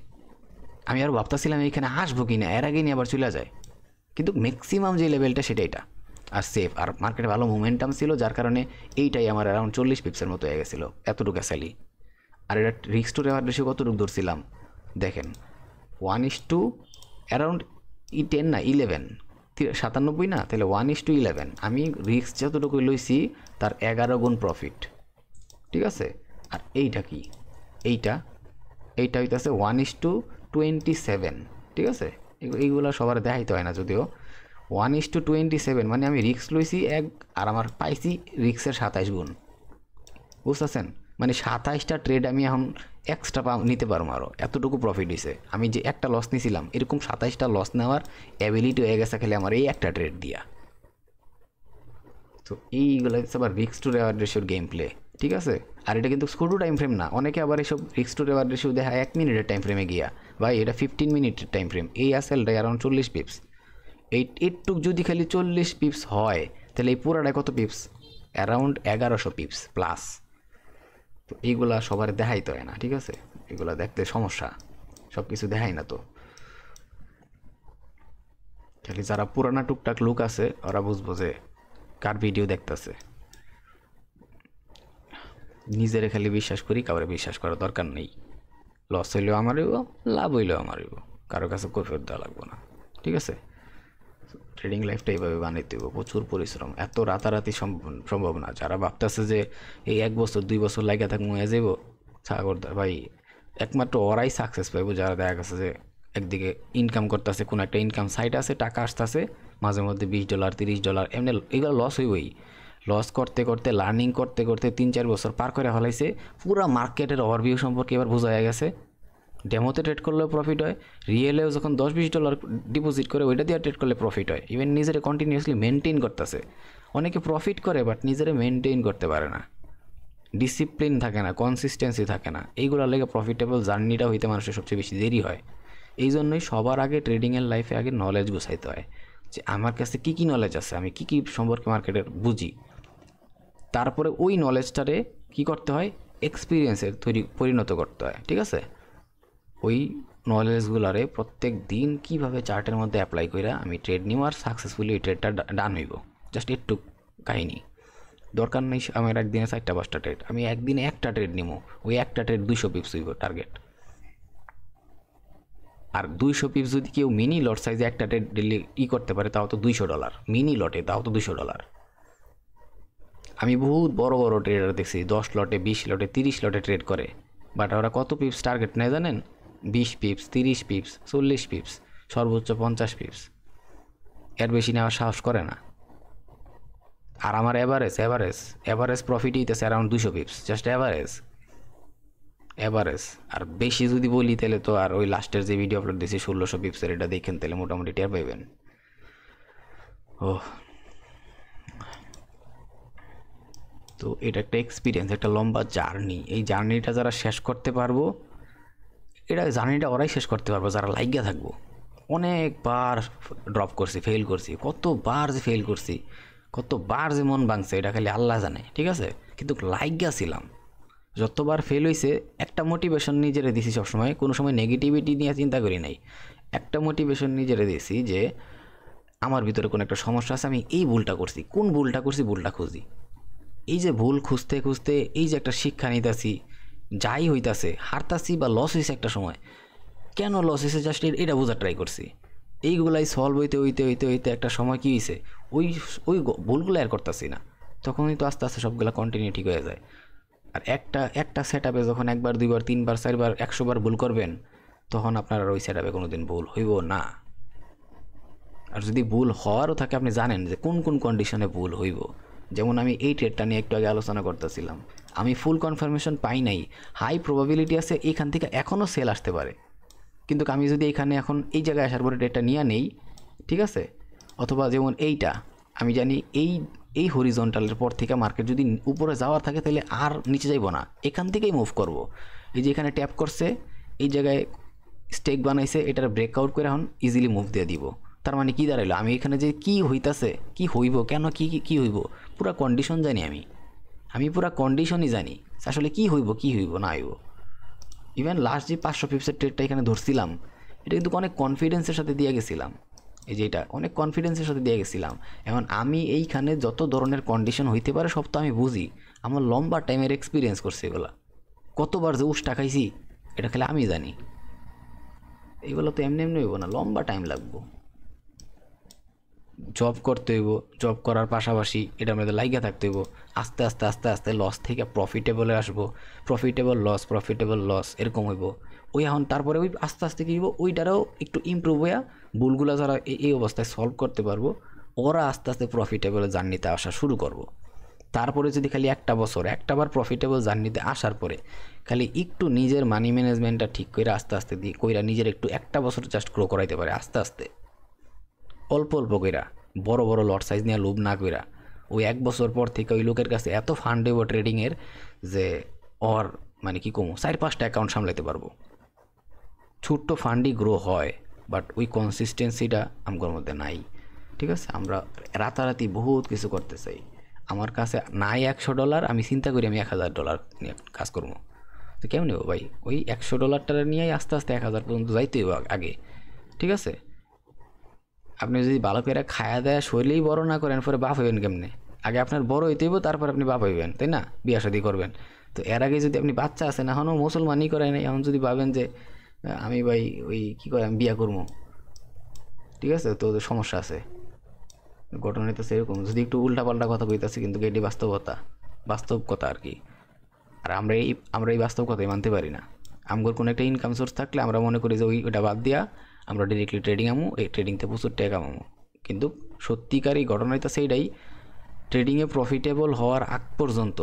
আমি আর ভাবতেছিলাম এইখানে আসবো কি না, এর আগে নিয়ে আবার চলে যায়। কিন্তু ম্যাক্সিমাম যে লেভেলটা সেটা এটা, আর সেফ, আর মার্কেটে ভালো মোমেন্টাম ছিল, যার কারণে এইটাই আমার অ্যারাউন্ড 40 পিপসের মতো হয়ে গেছিলো, এতটুকু স্যালি। আর এটা রিস্ক টু রেওয়ার্ড রেশিও কতটুকু ধরছিলাম দেখেন, 1:, অ্যারাউন্ড 10 না 11, 97 না, তাহলে 1:11। আমি রিস্ক যতটুকু লইছি তার 11 গুণ প্রফিট। ঠিক আছে, আর এইটা কি, এইটা হইতেছে 1:27। ঠিক আছে, এইগুলো সবার দেখাইতে হয় না যদিও। 1:27 মানে আমি রিস্ক লইছি 1, আর আমার পাইছি রিস্কের 27 গুণ। বুঝতেছেন, মানে 27টা ট্রেড আমি এখন এক্সট্রা নিতে পারবো, আরও এতটুকু প্রফিট হয়েছে। আমি যে একটা লস নিয়েছিলাম, এরকম 27টা লস নেওয়ার অ্যাবিলিটি হয়ে গেছে খালি আমার এই একটা ট্রেড দিয়া। তো এইগুলো হচ্ছে আবার রিস্ক টু রেওয়ার্ড রেশিওর গেম প্লে। ঠিক আছে, আর এটা কিন্তু স্কুটু টাইম ফ্রেম না। অনেকে আবার এসব রিস্ক টু রেওয়ার্ড রেশিও দেখায় 1 মিনিটের টাইম ফ্রেমে গিয়া, ভাই এটা 15 মিনিটের টাইম ফ্রেম। এই আসেলটা অ্যারাউন্ড 40 পিপস। এইটুক যদি খালি 40 পিপস হয়, তাহলে এই পুরাটা কত পিপস? Around 1100 pips plus. তো এইগুলা সবার দেখাইতে হয় না। ঠিক আছে, এগুলো দেখতে সমস্যা, সব কিছু দেখাই না তো। খালি যারা পুরানা টুকটাক লোক আছে ওরা বুঝবো যে কার ভিডিও দেখতেছে। নিজেরে খালি বিশ্বাস করি, কাউরে বিশ্বাস করার দরকার নেই। লস হইলেও আমার হইব, লাভ হইলেও আমার হইব, কারো কাছে কৈফিয়ত দেওয়া লাগবো না, ঠিক আছে। ট্রেডিং লাইফটা এইভাবে বানাইতে হইব, প্রচুর পরিশ্রম, এত রাতারাতি সম্ভব না। যারা ভাবতেছে যে এই 1 বছর 2 বছর লাগিয়ে থাকবো হয়ে যাবো, সাগরদার ভাই, একমাত্র ওরাই সাকসেস পাইব যারা দেখা গেছে যে একদিকে ইনকাম করতেছে, কোনো একটা ইনকাম সাইট আছে, টাকা আসতেছে মাঝে মধ্যে $20 $30 এমনি, এগুলো লস হইবই। লস করতে করতে লার্নিং করতে করতে 3-4 বছর পার করে ফেলাইছে, পুরো মার্কেটের ওভারভিউ সম্পর্কে এবার বোঝা হয়ে গেছে। ডেমোতে ট্রেড করলেও প্রফিট হয়, রিয়েলেও যখন $10-20 ডিপোজিট করে ওইটা দিয়ে ট্রেড করলে প্রফিট হয়। ইভেন নিজেরা কন্টিনিউয়াসলি মেনটেন করতেছে। অনেকে প্রফিট করে বাট নিজেরা মেনটেন করতে পারে না, ডিসিপ্লিন থাকে না, কনসিস্টেন্সি থাকে না। এইগুলোর লেগে প্রফিটেবল জার্নিটা হইতে মানুষের সবচেয়ে বেশি দেরি হয়। এই জন্যই সবার আগে ট্রেডিংয়ের লাইফে আগে নলেজ গুছাইতে হয়, যে আমার কাছে কী কী নলেজ আছে, আমি কী কী সম্পর্কে মার্কেটের বুঝি। তারপরে ওই নলেজটারে কী করতে হয়, এক্সপিরিয়েন্সের পরিণত করতে হয়, ঠিক আছে। ওই নলেজগুলারে প্রত্যেক দিন কীভাবে চার্টের মধ্যে অ্যাপ্লাই করে আমি ট্রেড নিব আর সাকসেসফুলি ওই ট্রেডটা ডান হইব, জাস্ট একটু কাহিনী। দরকার নেই আমার একদিনে 4-5টা ট্রেড, আমি একদিনে একটা ট্রেড নিব, ওই একটা ট্রেড 200 পিপস হইব টার্গেট। আর 200 পিপস যদি কেউ মিনি লট সাইজে একটা ট্রেড ডেলি করতে পারে, তাও তো $200, মিনি লটে তাও তো $200। আমি বহুত বড় বড় ট্রেডার দেখছি 10 লটে 20 লটে 30 লটে ট্রেড করে, বাট ওরা কত পিপস টার্গেট নেয় জানেন? 20 পিপস, 30 পিপস, 40 পিপস, সর্বোচ্চ 50 পিপস, এর বেশি নেওয়ার সাহস করে না। আর আমার অ্যাভারেজ প্রফিটই হইতেছে অ্যারাউন্ড 200 পিপস, জাস্ট অ্যাভারেজ। আর বেশি যদি বলি তাহলে তো আর ওই লাস্টের যে ভিডিও আপলোড দিয়েছি 1600 পিপসের, এটা দেখেন তাহলে মোটামুটি টের পাইবেন। ও তো এটা একটা এক্সপিরিয়েন্স, একটা লম্বা জার্নি। এই জার্নিটা যারা শেষ করতে পারবো, এটা জার্নিটা ওরাই শেষ করতে পারবো যারা লাইগা থাকবো। অনেকবার ড্রপ করছি, ফেল করছি, কতবার যে ফেল করছি, কতবার যে মন ভাঙছে এটা খালি আল্লাহ জানে, ঠিক আছে। কিন্তু লাইগা ছিলাম। যতবার ফেল হয়েছে একটা মোটিভেশন নিজেরে দিছি, সবসময় কোনো সময় নেগেটিভিটি নিয়ে চিন্তা করি নাই। একটা মোটিভেশন নিজেরে দিছি যে আমার ভিতরে কোনো একটা সমস্যা আছে, আমি এই ভুলটা করছি, কোন ভুলটা করছি ভুলটা খুঁজি। এই যে ভুল খুঁজতে খুঁজতে এই যে একটা শিক্ষা নিতেছি, যাই হইতাছে, হারতাছি বা লস হয়েছে একটা সময়, কেন লস হয়েছে জাস্ট এটা বোঝার ট্রাই করছি। এইগুলাই সলভ হইতে হইতে হইতে হইতে একটা সময় কী হয়েছে, ওই ওই ভুলগুলো আর করতেছি না, তখনই তো আস্তে আস্তে সবগুলো কন্টিনিউ ঠিক হয়ে যায়। আর একটা সেট আপে যখন 1বার 2বার 3বার 4বার 100বার ভুল করবেন, তখন আপনার আর ওই সেট আপে কোনো দিন ভুল হইব না। আর যদি ভুল হওয়ারও থাকে, আপনি জানেন যে কোন কোন কন্ডিশনে ভুল হইব। যেমন আমি এই ট্রেডটা নিয়ে একটু আগে আলোচনা করতেছিলাম, আমি ফুল কনফার্মেশন পাই নাই, হাই প্রবাবিলিটি আছে এইখান থেকে এখনও সেল আসতে পারে, কিন্তু আমি যদি এখানে এখন এই জায়গায় আসার পরে ট্রেডটা নিয়ে নেই, ঠিক আছে। অথবা যেমন এইটা আমি জানি এই হরিজন্টালের পর থেকে মার্কেট যদি উপরে যাওয়ার থাকে তাহলে আর নিচে যাইব না, এখান থেকেই মুভ করব। এই যে এখানে ট্যাপ করছে, এই জায়গায় স্টেক বানাইছে, এটার ব্রেকআউট করে এখন ইজিলি মুভ দিয়ে দিব। তার মানে কী দাঁড়াইলো, আমি এখানে যে কী হইতাছে, কী হইব, কেন কী হইব, পুরো কন্ডিশন জানি। আমি পুরো কন্ডিশনই জানি আসলে কী হইব না হইব। ইভেন লাস্ট যে 500 পিপসের ট্রেডটা এখানে ধরছিলাম, এটা কিন্তু অনেক কনফিডেন্সের সাথে দিয়ে গেছিলাম। এই যে এটা অনেক কনফিডেন্সের সাথে দিয়ে গেছিলাম। এখন আমি এইখানে যত ধরনের কন্ডিশন হইতে পারে সব তো আমি বুঝি, আমার লম্বা টাইমের এক্সপিরিয়েন্স করছি এগুলো। কতবার যে উষ্টা খাইছি এটা খেলে আমি জানি। এগুলো তো এমনি হইব না, লম্বা টাইম লাগবো। জব করতে হইব, জব করার পাশাপাশি এটা আমাদের লাইগা থাকতে হইব। আস্তে আস্তে আস্তে আস্তে লস থেকে প্রফিটেবলে আসবো, প্রফিটেবল লস এরকম হইব। ওই এখন তারপরে ওই আস্তে আস্তে কী হইব, ওইটারও একটু ইমপ্রুভ হইয়া ভুলগুলো যারা এই অবস্থায় সলভ করতে পারবো, ওরা আস্তে আস্তে প্রফিটেবল জার্নিতে আসা শুরু করব। তারপরে যদি খালি একটাবার প্রফিটেবল জার্নিতে আসার পরে খালি একটু নিজের মানি ম্যানেজমেন্টটা ঠিক করে আস্তে আস্তে দিয়ে কইরা নিজের একটু একটা বছর জাস্ট গ্রো করাইতে পারে, আস্তে আস্তে অল্প অল্প কইরা, বড় বড় লট সাইজ নিয়ে লোভ না কইরা, ওই 1 বছর পর থেকে ওই লোকের কাছে এত ফান্ড হইব ট্রেডিংয়ের যে ওর মানে কী কমো 4-5টা অ্যাকাউন্ট সামলাইতে পারবো। ছোট্ট ফান্ডই গ্রো হয়, বাট ওই কনসিস্টেন্সিটা আমার মধ্যে নাই, ঠিক আছে। আমরা রাতারাতি বহুত কিছু করতে চাই। আমার কাছে নাই $100, আমি চিন্তা করি আমি $1000 নিয়ে কাজ করবো। তো কেমন নেবো ভাই? ওই $100 নিয়েই আস্তে আস্তে 1000 পর্যন্ত যাইতে হবে আগে, ঠিক আছে? আপনি যদি ভালো করে খায়া দেয়া শৈলেই বড় না করেন, পরে বাপ হইবেন কেমনে? আগে আপনার বড় হইতে হইব, তারপর আপনি বাপ হইবেন, তাই না? বিয়া শাদী করবেন। তো এর আগে যদি আপনি বাচ্চা আছেন, এখনও মুসলমানই করেন, এখন যদি ভাবেন যে আমি ভাই ওই কী করে আমি বিয়া করবো, ঠিক আছে? তো ওদের সমস্যা আছে। ঘটনা তো সেরকম, যদি একটু উল্টাপাল্টা কথা কইতাছি, কিন্তু এটি বাস্তবতা, বাস্তব কথা আর কি। আর আমরা এই বাস্তব কথাই মানতে পারি না। আমগোর কোনো একটা ইনকাম সোর্স থাকলে আমরা মনে করি যে ওইটা বাদ দিয়া আমরা ডিরেক্টলি ট্রেডিং আমু, এই ট্রেডিংতে প্রচুর টাকা কামামু। কিন্তু সত্যিকারই ঘটনা হইতা সেইটাই, ট্রেডিংয়ে প্রফিটেবল হওয়ার আগ পর্যন্ত,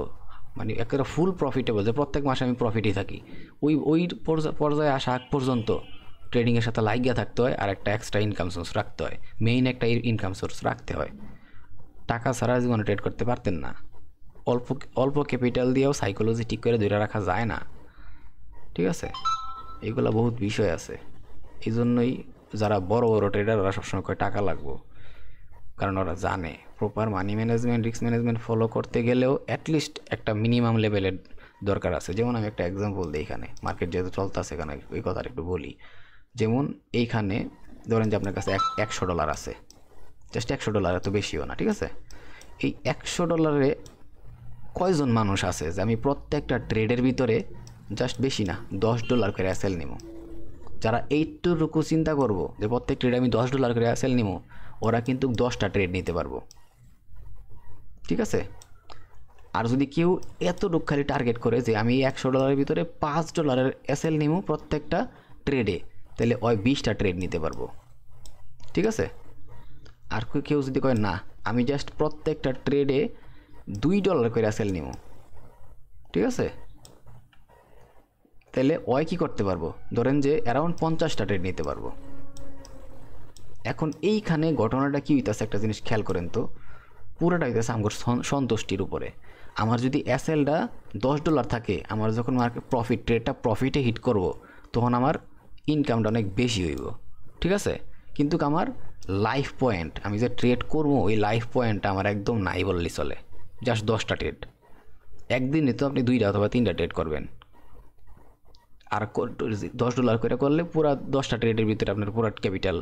মানে একেবারে ফুল প্রফিটেবল, যে প্রত্যেক মাসে আমি প্রফিটই থাকি, ওই পর্যায়ে আসা আগ পর্যন্ত ট্রেডিংয়ের সাথে লাগিয়ে থাকতে হয়, আর একটা এক্সট্রা ইনকাম সোর্স রাখতে হয়, মেইন একটা ইনকাম সোর্স রাখতে হয়। টাকা ছাড়া জীবনে ট্রেড করতে পারতেন না। অল্প অল্প ক্যাপিটাল দিয়েও সাইকোলজি ঠিক করে ধরে রাখা যায় না, ঠিক আছে? এগুলো বহুত বিষয় আছে। এই জন্যই যারা বড় বড় ট্রেডার, ওরা সবসময় কয় টাকা লাগবো, কারণ ওরা জানে proper money management, risk management follow করতে গেলেও অ্যাটলিস্ট একটা মিনিমাম লেভেলের দরকার আছে। যেমন আমি একটা এক্সাম্পল দিই, এখানে মার্কেট যেহেতু চলতেছে, এখানে ওই কথাটা একটু বলি। যেমন এইখানে ধরেন যে আপনার কাছে $100 আছে, জাস্ট $100, এত বেশিও না, ঠিক আছে? এই $100 কয়জন মানুষ আছে যে আমি প্রত্যেকটা ট্রেডের ভিতরে জাস্ট বেশি না $10 করে অ্যাসেল নিব? যারা এইটুকু চিন্তা করব যে প্রত্যেক ট্রেডে আমি $10 করে অ্যাসেল নিব, ওরা কিন্তু 10টা ট্রেড নিতে পারবো, ঠিক আছে? আর যদি কেউ এতটুকু খালি টার্গেট করে যে আমি $100 ভিতরে $5 অ্যাসেল নিব প্রত্যেকটা ট্রেডে, তাহলে ওই 20টা ট্রেড নিতে পারবো, ঠিক আছে? আর কেউ যদি কয় না আমি জাস্ট প্রত্যেকটা ট্রেডে $2 করে অ্যাসেল নিব, ঠিক আছে? তাহলে ওই কী করতে পারবো? ধরেন যে অ্যারাউন্ড 50টা ট্রেড নিতে পারবো। এখন এইখানে ঘটনাটা কী হইতেছে, একটা জিনিস খেয়াল করেন তো, পুরোটা হইতেছে আমার সন্তুষ্টির উপরে। আমার যদি অ্যাসেলটা $10 থাকে, আমার যখন মার্কেট ট্রেডটা প্রফিটে হিট করব, তখন আমার ইনকামটা অনেক বেশি হইব, ঠিক আছে? কিন্তু আমার লাইফ পয়েন্ট, আমি যে ট্রেড করবো, ওই লাইফ পয়েন্টটা আমার একদম নাই বললেই চলে। জাস্ট 10টা ট্রেড, একদিনে তো আপনি 2টা অথবা 3টা ট্রেড করবেন। আর $10 করে করলে পুরো 10টা ট্রেডের ভিতরে আপনার পুরো ক্যাপিটাল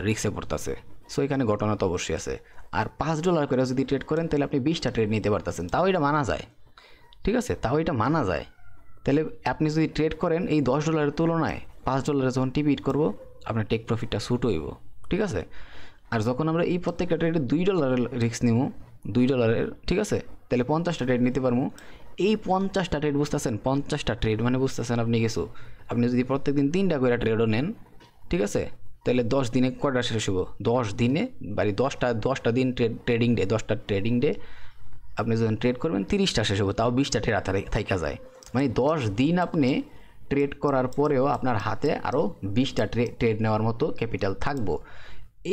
রিস্কে পড়তেছে। সো এখানে ঘটনা তো অবশ্যই আছে। আর $5 করে যদি ট্রেড করেন, তাহলে আপনি 20টা ট্রেড নিতে পারতেছেন, তাও এটা মানা যায়, ঠিক আছে? তাও এটা মানা যায়। তাহলে আপনি যদি ট্রেড করেন এই $10 তুলনায় $5 যখন টিপিট করবো, আপনার টেক প্রফিটটা শ্যুট হইব, ঠিক আছে? আর যখন আমরা এই প্রত্যেকটা ট্রেডে $2 রিস্ক নিব, $2, ঠিক আছে? তাহলে 50টা ট্রেড নিতে পারবো। এই 50টা ট্রেড বুঝতেছেন, 50টা ট্রেড মানে বুঝতেছেন আপনি কিছু, আপনি যদি প্রত্যেকদিন 3টা করে ট্রেডও নেন, ঠিক আছে? তাহলে 10 দিনে কয়টা শেষ হইব? 10 দিনে বাড়ি 10টা দিন ট্রেডিং ডে, 10টা ট্রেডিং ডে আপনি যখন ট্রেড করবেন 30টা শেষ হইব, তাও 20টা ট্রেড থাইকা যায়। মানে 10 দিন আপনি ট্রেড করার পরেও আপনার হাতে আরও 20টা ট্রেড নেওয়ার মতো ক্যাপিটাল থাকবো।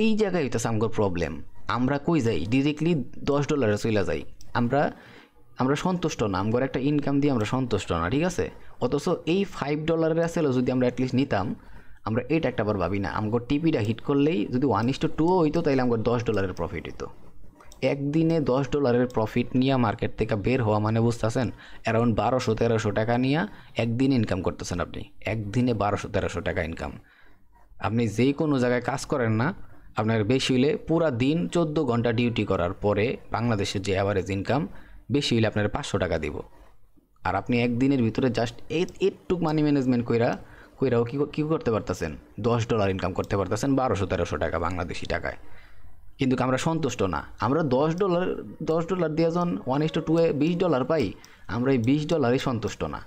এই জায়গায় হইতেছে আমার প্রবলেম। আমরা কই যাই? ডিরেক্টলি $10 চলে যাই। আমরা সন্তুষ্ট না, আমার একটা ইনকাম দিয়ে আমরা সন্তুষ্ট না, ঠিক আছে? অথচ এই $5 আসলেও যদি আমরা অ্যাটলিস্ট নিতাম, আমরা এটা একটা বার ভাবি না, আমার টিপিটা হিট করলেই যদি 1:2 হইতো, তাইলে আমার $10 প্রফিট হইতো। একদিনে $10 প্রফিট নিয়ে মার্কেট থেকে বের হওয়া মানে বুঝতেছেন, অ্যারাউন্ড 1200-1300 টাকা নিয়ে একদিন ইনকাম করতেছেন আপনি। একদিনে 1200-1300 টাকা ইনকাম। আপনি যে কোনো জায়গায় কাজ করেন না, আপনার বেশি হইলে পুরা দিন 14 ঘন্টা ডিউটি করার পরে বাংলাদেশের যে অ্যাভারেজ ইনকাম, বেশি হইলে আপনার 500 টাকা দিব। আর আপনি একদিনের ভিতরে জাস্ট এইটুক মানি ম্যানেজমেন্ট কইরাও কী করতে পারতেছেন? $10 ইনকাম করতে পারতেছেন 1200-1300 টাকা বাংলাদেশি টাকায়। কিন্তু আমরা সন্তুষ্ট না। আমরা $10 দিয়ে যখন 1:2 $20 পাই, আমরা এই $20 সন্তুষ্ট না।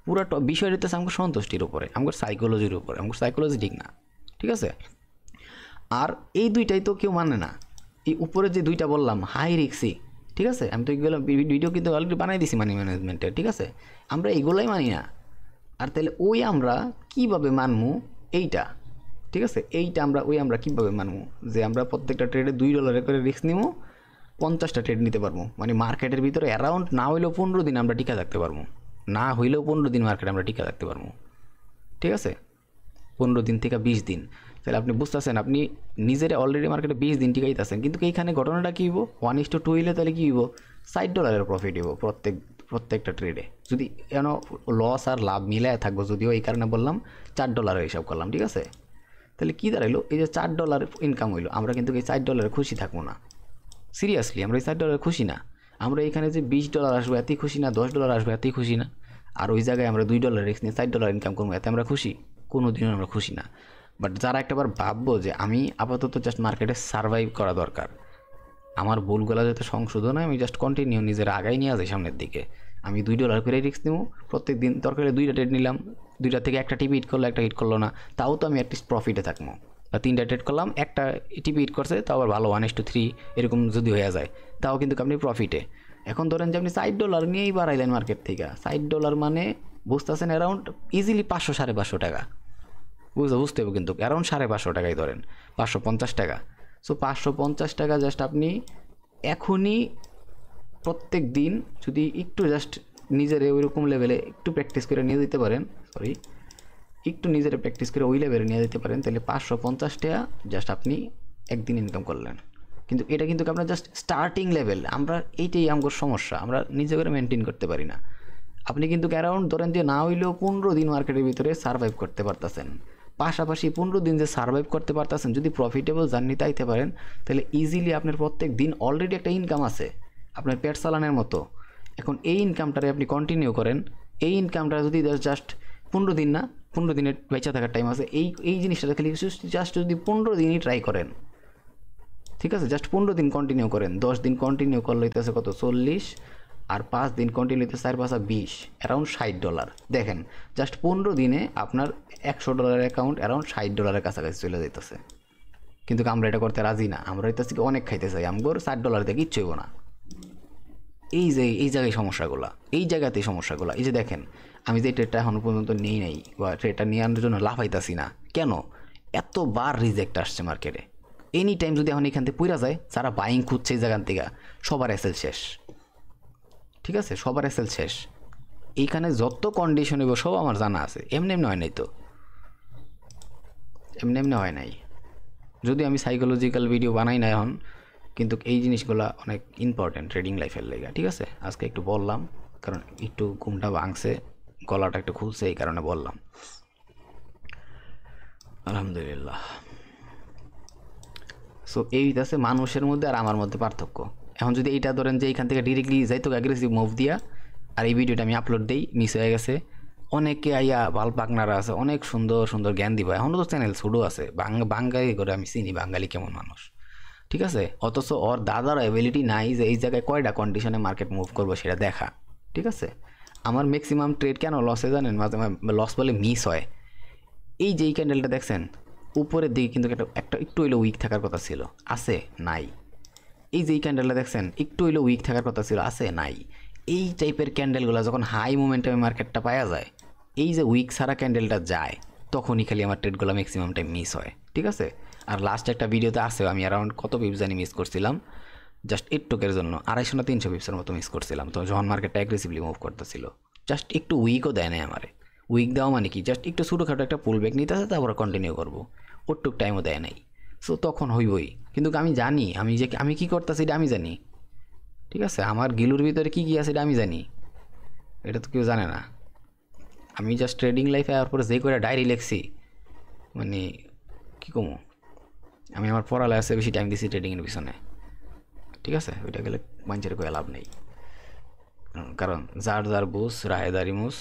পুরো বিষয় হইতেছে আমার সন্তুষ্টির উপরে, আমার সাইকোলজির উপরে। আমার সাইকোলজি ঠিক না, ঠিক আছে? আর এই দুইটাই তো কেউ মানে না। এই উপরে যে দুইটা বললাম হাই রিক্সি, ঠিক আছে? আমি তো এগুলো ভিডিও কিন্তু অলরেডি বানাই দিছি মানি ম্যানেজমেন্টের, ঠিক আছে? আমরা এগুলাই মানি না। আর তাহলে আমরা কীভাবে মানবো এইটা, ঠিক আছে? এইটা আমরা কীভাবে মানবো যে আমরা প্রত্যেকটা ট্রেডে $2 করে রিস্ক নিব, 50টা ট্রেড নিতে পারবো? মানে মার্কেটের ভিতরে অ্যারাউন্ড না হইলেও 15 দিন আমরা টিকা থাকতে পারবো, না হইলেও 15 দিন মার্কেটে আমরা টিকা থাকতে পারবো, ঠিক আছে? 15 দিন থেকে 20 দিন। তাহলে আপনি বুঝতেছেন, আপনি নিজের অলরেডি মার্কেটে 20 দিন টিকাইতেছেন, কিন্তু এইখানে ঘটনাটা কী হইব? 1:2 হইলে তাহলে কী হইব? $60 প্রফিট হইব প্রত্যেক প্রত্যেকটা ট্রেডে। যদি লস আর লাভ মিলায় থাকবো, যদিও এই কারণে বললাম $4 হিসাব করলাম, ঠিক আছে। তাহলে কী দাঁড়াইলো, এই যে $4 ইনকাম হইলো, আমরা কিন্তু এই $4 খুশি থাকবো না। সিরিয়াসলি আমরা এই $4 খুশি না। আমরা এখানে যে $20 আসবো এতই খুশি না, $10 আসবো এতই খুশি না। আর ওই জায়গায় আমরা $2 রিস্ক নিয়ে $4 ইনকাম করবো, এতে আমরা খুশি? কোনো দিনও আমরা খুশি না। বাট যারা একটাবার ভাববো যে আমি আপাতত জাস্ট মার্কেটে সারভাইভ করা দরকার, আমার ভুলগুলো যাতে সংশোধন হয়, আমি জাস্ট কন্টিনিউ নিজের আগাই নিয়ে যাই সামনের দিকে, আমি $2 করে রিস্ক নেবো প্রত্যেক দিন। দরকার হলে 2টা ট্রেড নিলাম, 2টা থেকে একটা টিপি হিট করলো, একটা হিট করলো না, তাও তো আমি অ্যাটলিস্ট প্রফিটে থাকবো। বা 3টা ট্রেড করলাম, একটা টিপি হিট করছে, তাও আবার ভালো 1:3 এরকম যদি হয়ে যায়, তাও কিন্তু আপনি প্রফিটে। এখন ধরেন যে আপনি $4 নিয়েই বাড়াইলেন মার্কেট থেকে, $4 মানে বুঝতেছেন অ্যারাউন্ড ইজিলি 500-550 টাকা, বুঝতে হবে কিন্তু অ্যারাউন্ড 550 টাকাই ধরেন, 550 টাকা। সো 550 টাকা জাস্ট আপনি এখনই প্রত্যেক দিন যদি একটু জাস্ট নিজের ওইরকম লেভেলে একটু প্র্যাকটিস করে নিয়ে দিতে পারেন, একটু নিজের প্র্যাকটিস করে ওই লেভেলে নিয়ে দিতে পারেন, তাহলে 550 টাকা জাস্ট আপনি একদিন ইনকাম করলেন। কিন্তু এটা কিন্তু আপনার জাস্ট স্টার্টিং লেভেল। আমরা এইটাই আমার সমস্যা, আমরা নিজে করে মেনটেন করতে পারি না। আপনি কিন্তু অ্যারাউন্ড ধরেন যে না হইলেও 15 দিন মার্কেটের ভিতরে সার্ভাইভ করতে পারতেছেন, পাশাপাশি 15 দিন যে সার্ভাইভ করতে পারতেছেন, যদি প্রফিটেবল জার্নিতে আইতে পারেন, তাহলে ইজিলি আপনার প্রত্যেক দিন অলরেডি একটা ইনকাম আছে আপনার পেট চালানোর মতো। এখন এই ইনকামটারে আপনি কন্টিনিউ করেন, এই ইনকামটা যদি জাস্ট 15 দিন না, 15 দিনের বেঁচে থাকার টাইম আছে, এই জিনিসটা খালি জাস্ট যদি 15 দিনই ট্রাই করেন, ঠিক আছে, জাস্ট 15 দিন কন্টিনিউ করেন, 10 দিন কন্টিনিউ করলে হইতেছে কত, 40, আর 5 দিন কন্টিনিউ হইতেছে 4×5=20, অ্যারাউন্ড $60। দেখেন জাস্ট 15 দিনে আপনার $100 অ্যাকাউন্ট অ্যারাউন্ড $60 কাছাকাছি চলে যেতেছে। কিন্তু আমরা এটা করতে রাজি না, আমরা হইতেছি অনেক খাইতে চাই, আমগোর $60 দিয়ে কিচ্ছু হইব না। এই জায়গায় সমস্যাগুলো, এই জায়গাতেই সমস্যাগুলো। এই যে দেখেন আমি যে ট্রেডটা এখনো পর্যন্ত নেই নাই, বা ট্রেডটা নিয়ে আনার জন্য লাফাইতাছি না কেন, এতবার রিজেক্ট আসছে মার্কেটে। এনি টাইম যদি এখন এখান থেকে পইরা যায়, যারা বাইং খুঁজছে এই জায়গার থেকে, সবার এসএল শেষ, ঠিক আছে, সবার এসএল শেষ। এইখানে যত কন্ডিশন হইব সব আমার জানা আছে, এমনি হয় নাই তো, এমনি হয় নাই। যদি আমি সাইকোলজিক্যাল ভিডিও বানাই না এখন, কিন্তু এই জিনিসগুলো অনেক ইম্পর্টেন্ট ট্রেডিং লাইফের লেগে, ঠিক আছে। আজকে একটু বললাম কারণ একটু ঘুমটা ভাঙছে, গলাটা একটু খুলছে, এই কারণে বললাম। আলহামদুলিল্লাহ। সো এই আছে মানুষের মধ্যে আর আমার মধ্যে পার্থক্য। এখন যদি এইটা ধরেন যে এইখান থেকে ডিরেক্টলি যাইতো অ্যাগ্রেসিভ মুভ দিয়া, আর এই ভিডিওটা আমি আপলোড দিই, মিস হয়ে গেছে, অনেকে আইয়া বাল পাকনারা আছে, অনেক সুন্দর সুন্দর জ্ঞান দিব। এখনও তো চ্যানেল ছোটো আছে, বাঙালি করে আমি চিনি বাঙালি কেমন মানুষ, ঠিক আছে। অথচ ওর দাদার অ্যাবিলিটি নাই যে এই জায়গায় কয়টা কন্ডিশনে মার্কেট মুভ করবো সেটা দেখা, ঠিক আছে। আমার ম্যাক্সিমাম ট্রেড কেন লসে জানেন, মাঝে লস বলে মিস হয়। এই যে এই ক্যান্ডেলটা দেখছেন উপরের দিকে, কিন্তু একটা একটু হইলেও উইক থাকার কথা ছিল, আছে নাই। এই যে এই ক্যান্ডেলটা দেখছেন একটু হইলেও উইক থাকার কথা ছিল, আছে নাই। এই টাইপের ক্যান্ডেলগুলো যখন হাই মোমেন্টামে মার্কেটটা পাওয়া যায়, এই যে উইক সারা ক্যান্ডেলটা যায়, তখনই খালি আমার ট্রেডগুলো ম্যাক্সিমাম টাইম মিস হয়, ঠিক আছে। আর লাস্ট একটা ভিডিওতে আছে আমি অ্যারাউন্ড কত পিপস জানি মিস করছিলাম, জাস্ট একটুকের জন্য 250 না 300 পিপসের মতো মিস করছিলাম। তো যখন মার্কেটটা অ্যাগ্রেসিভলি মুভ করতেছিল, জাস্ট একটু উইকও দেয় নাই আমারে। উইক দেওয়া মানে কি, জাস্ট একটু ছোটোখাটো একটা পুল ব্যাক নিতে আছে, তারপরে কন্টিনিউ করবো, ওটুক টাইমও দেয় নাই। সো তখন হইবই, কিন্তু আমি জানি আমি কী করতেছি এটা আমি জানি, ঠিক আছে। আমার গিলুর ভিতরে কী আছে এটা আমি জানি, এটা তো কেউ জানে না। আমি জাস্ট ট্রেডিং লাইফে আসার পরে যে করে ডায়েরি লেখছি, মানে কী কমো, আমি আমার পড়ালেখায় বেশি টাইম দিছি ট্রেডিংয়ের পিছনে, ঠিক আছে। ওইটা গেলে মানুষের কোনো লাভ নেই, কারণ যার যার বুঝ রাহেদারি মুস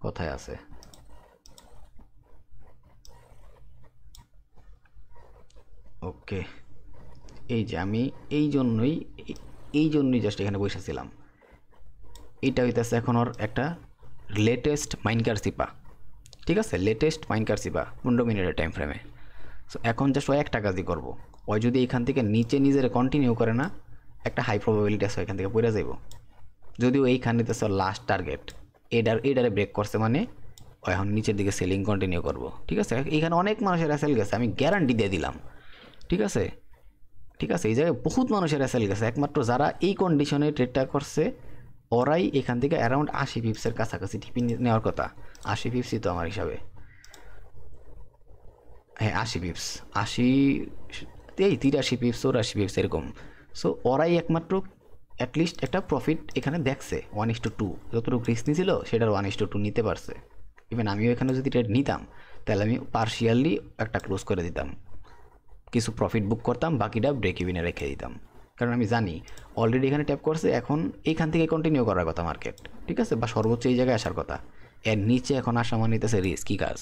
কথায় আছে। ওকে, এই যে আমি এই জন্যই জাস্ট এখানে বসেছিলাম। এইটা হইতেছে এখন ওর একটা লেটেস্ট মাইনকার সিপা, ঠিক আছে, লেটেস্ট মাইনকার সিপা 15 মিনিটের টাইম ফ্রেমে। সো এখন জাস্ট ও একটা কাজই করবো, ওই যদি এখান থেকে নিচে নিজের কন্টিনিউ করে না, একটা হাই প্রবাবিলিটি আছে এখান থেকে পড়ে যাইব। যদিও এইখানে নিতেছে লাস্ট টার্গেট, এডারে ব্রেক করছে, মানে ও এখন নিচের দিকে সেলিং কন্টিনিউ করবো, ঠিক আছে। এইখানে অনেক মানুষের এসএল গেছে, আমি গ্যারান্টি দিয়ে দিলাম, ঠিক আছে। এই জায়গায় বহুত মানুষের এসএল গেছে, একমাত্র যারা এই কন্ডিশনে ট্রেডটা করছে ওরাই এখান থেকে অ্যারাউন্ড 80 পিপসের কাছাকাছি টিপি নেওয়ার কথা। 80 পিপসই তো আমার হিসাবে, হ্যাঁ 80 পিপস, 83 পিপস 84 পিপস এরকম। সো ওরাই একমাত্র অ্যাটলিস্ট একটা প্রফিট এখানে দেখছে 1:2, যতটুকু রিস্ক নিয়েছিল সেটার 1:2 নিতে পারছে। ইভেন আমিও এখানে যদি ট্রেড নিতাম তাহলে আমি পার্শিয়ালি একটা ক্লোজ করে দিতাম, কিছু প্রফিট বুক করতাম, বাকিটা ব্রেক ইভিনে রেখে দিতাম। কারণ আমি জানি অলরেডি এখানে ট্যাপ করছে, এখন এইখান থেকে কন্টিনিউ করার কথা মার্কেট, ঠিক আছে, বা সর্বোচ্চ এই জায়গায় আসার কথা। এর নিচে এখন আসা মানে নিতেছে রিস্কি কাজ।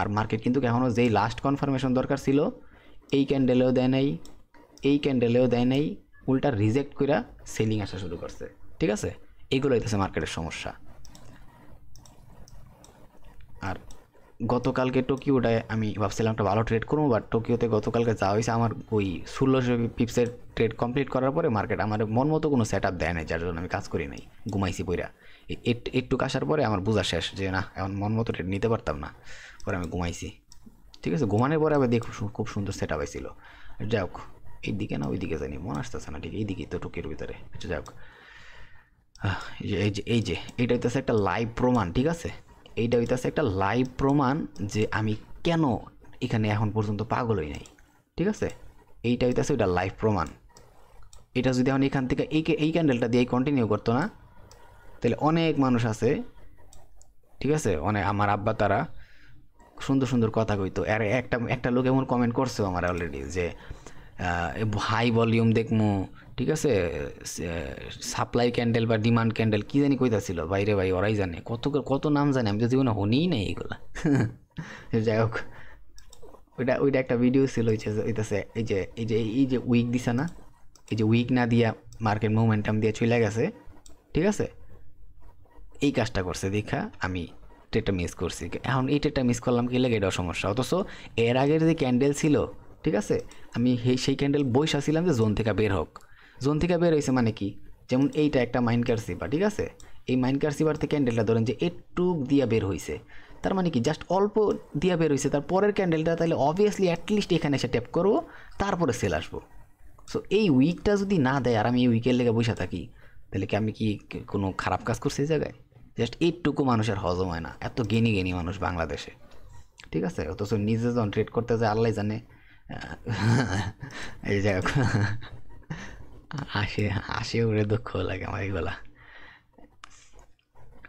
আর মার্কেট কিন্তু এখনও যেই লাস্ট কনফার্মেশন দরকার ছিল এই ক্যান্ডেলেও দেয় নাই, এই ক্যান্ডেলেও দেয় নাই, উল্টা রিজেক্ট করে সেলিং আসা শুরু করছে, ঠিক আছে। এইগুলো হইতেছে মার্কেটের সমস্যা। আর গতকালকে টোকিওটায় আমি ভাবছিলাম একটা ভালো ট্রেড করবো, বাট টোকিওতে গতকালকে যা হয়েছে আমার ওই 1600 পিপসের ট্রেড কমপ্লিট করার পরে মার্কেট আমার মন মতো কোনো সেট আপ দেয় নাই, যার জন্য আমি কাজ করি নাই, ঘুমাইছি পইরা। একটু আসার পরে আমার বোঝা শেষ যে না এখন মন মতো ট্রেড নিতে পারতাম না, পরে আমি ঘুমাইছি, ঠিক আছে। ঘুমানোর পরে আবার দেখো খুব সুন্দর সেট আপ হয়েছিল। যাই হোক, এইদিকে না ওইদিকে জানি মনে আসতেছে না, ঠিক এইদিকেই তো টোকিওর ভিতরে। আচ্ছা যাই হোক, এই যে এইটা হইতেছে একটা লাইভ প্রমাণ, ঠিক আছে। এইটা হইতেছে একটা লাইভ প্রমাণ যে আমি কেন এখানে এখন পর্যন্ত পাগল হই নাই, ঠিক আছে। এইটা হইতেছে ওইটা লাইভ প্রমাণ। এটা যদি এখন এখান থেকে এই ক্যান্ডেলটা দিয়ে কন্টিনিউ করতো না, তাহলে অনেক মানুষ আছে, ঠিক আছে, অনেক আমার আব্বা তারা সুন্দর সুন্দর কথা কইতো। আর একটা লোক এমন কমেন্ট করছে আমার অলরেডি যে হাই ভলিউম দেখমু, ঠিক আছে, সাপ্লাই ক্যান্ডেল বা ডিমান্ড ক্যান্ডেল কী জানি কইতাছিল, বাইরে ভাই ওরাই জানে, কত নাম জানে, আমি তো জীবনে শুনিই নাই এগুলা। যাই হোক, ওইটা একটা ভিডিও ছিল, হইতেছে এই যে উইক দিছে না, এই যে উইক না দিয়া মার্কেট মোমেন্টাম দিয়ে চলে গেছে, ঠিক আছে। এই কাজটা করছে দেখা আমি ট্রেডটা মিস করছি। এখন এই ট্রেডটা মিস করলাম কি লাগে, এটাও সমস্যা। অথচ এর আগের যে ক্যান্ডেল ছিল, ঠিক আছে, আমি সেই ক্যান্ডেল বসেছিলাম যে জোন থেকে বের হোক। জোন থেকে বের হয়েছে মানে কি, যেমন এইটা একটা মাইনকার সিপার, ঠিক আছে, এই মাইনকার সিপার থেকে ক্যান্ডেলটা ধরেন যে একটু দিয়া বের হয়েছে, তার মানে কি জাস্ট অল্প দিয়া বের হয়েছে, তার পরের ক্যান্ডেলটা তাহলে অবভিয়াসলি অ্যাটলিস্ট এখানে এসে ট্যাপ করবো, তারপরে সেল আসবো। সো এই উইকটা যদি না দেয় আর আমি এই উইকের লেগে বসে থাকি, তাহলে কি আমি কি কোনো খারাপ কাজ করছি এই জায়গায়? জাস্ট এইটুকু মানুষের হজম হয় না, এত জ্ঞানী মানুষ বাংলাদেশে, ঠিক আছে। অথচ নিজে যখন ট্রেড করতে যায় আল্লাহ জানে। এই যাই হোক, হাসি উড়ে দুঃখ লাগে আমার এগুলা।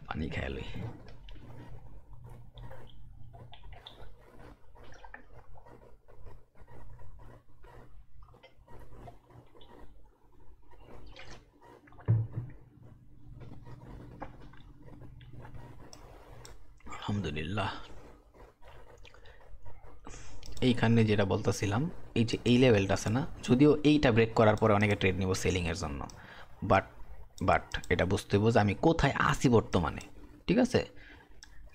পানি খাইলই। আলহামদুলিল্লাহ। এইখানে যেটা বলতেছিলাম, এই যে এই লেভেলটা আছে না, যদিও এইটা ব্রেক করার পরে অনেকে ট্রেড নিব সেলিংয়ের জন্য, বাট এটা বুঝতে হবে যে আমি কোথায় আসি বর্তমানে, ঠিক আছে।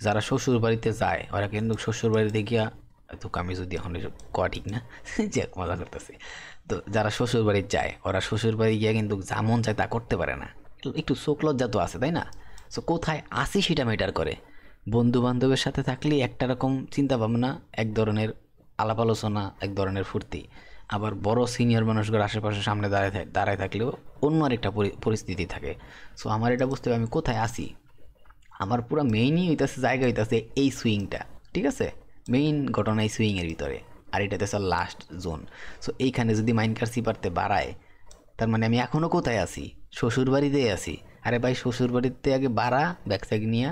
যারা শ্বশুর বাড়িতে যায় ওরা কিন্তু শ্বশুর বাড়িতে গিয়া, তো আমি যদি এখন কয়া ঠিক না, যে মজা করতেছি, তো যারা শ্বশুর বাড়ি যায় ওরা শ্বশুর বাড়ি গিয়া কিন্তু যা মন চায় তা করতে পারে না, একটু শোক লজ্জা তো আছে, তাই না। সো কোথায় আসি সেটা ম্যাটার করে। বন্ধু বান্ধবের সাথে থাকলে একটা রকম চিন্তা ভাবনা, এক ধরনের আলাপ আলোচনা, এক ধরনের ফুর্তি। আবার বড় সিনিয়র মানুষগুলোর আশেপাশে সামনে দাঁড়ায় থাকলেও অন্য আরেকটা পরিস্থিতি থাকে। সো আমার এটা বুঝতে হবে আমি কোথায় আসি। আমার পুরো মেইনই হইতেছে জায়গা হইতেছে এই সুইংটা, ঠিক আছে, মেইন ঘটনা এই সুইংয়ের ভিতরে, আর এটাতে স্যার লাস্ট জোন। সো এইখানে যদি মাইনকার সিপারতে বাড়ায়, তার মানে আমি এখনও কোথায় আসি, শ্বশুর বাড়িতেই আসি। আরে ভাই শ্বশুর বাড়িতে আগে বাড়া, ব্যাগস্যাগ নিয়ে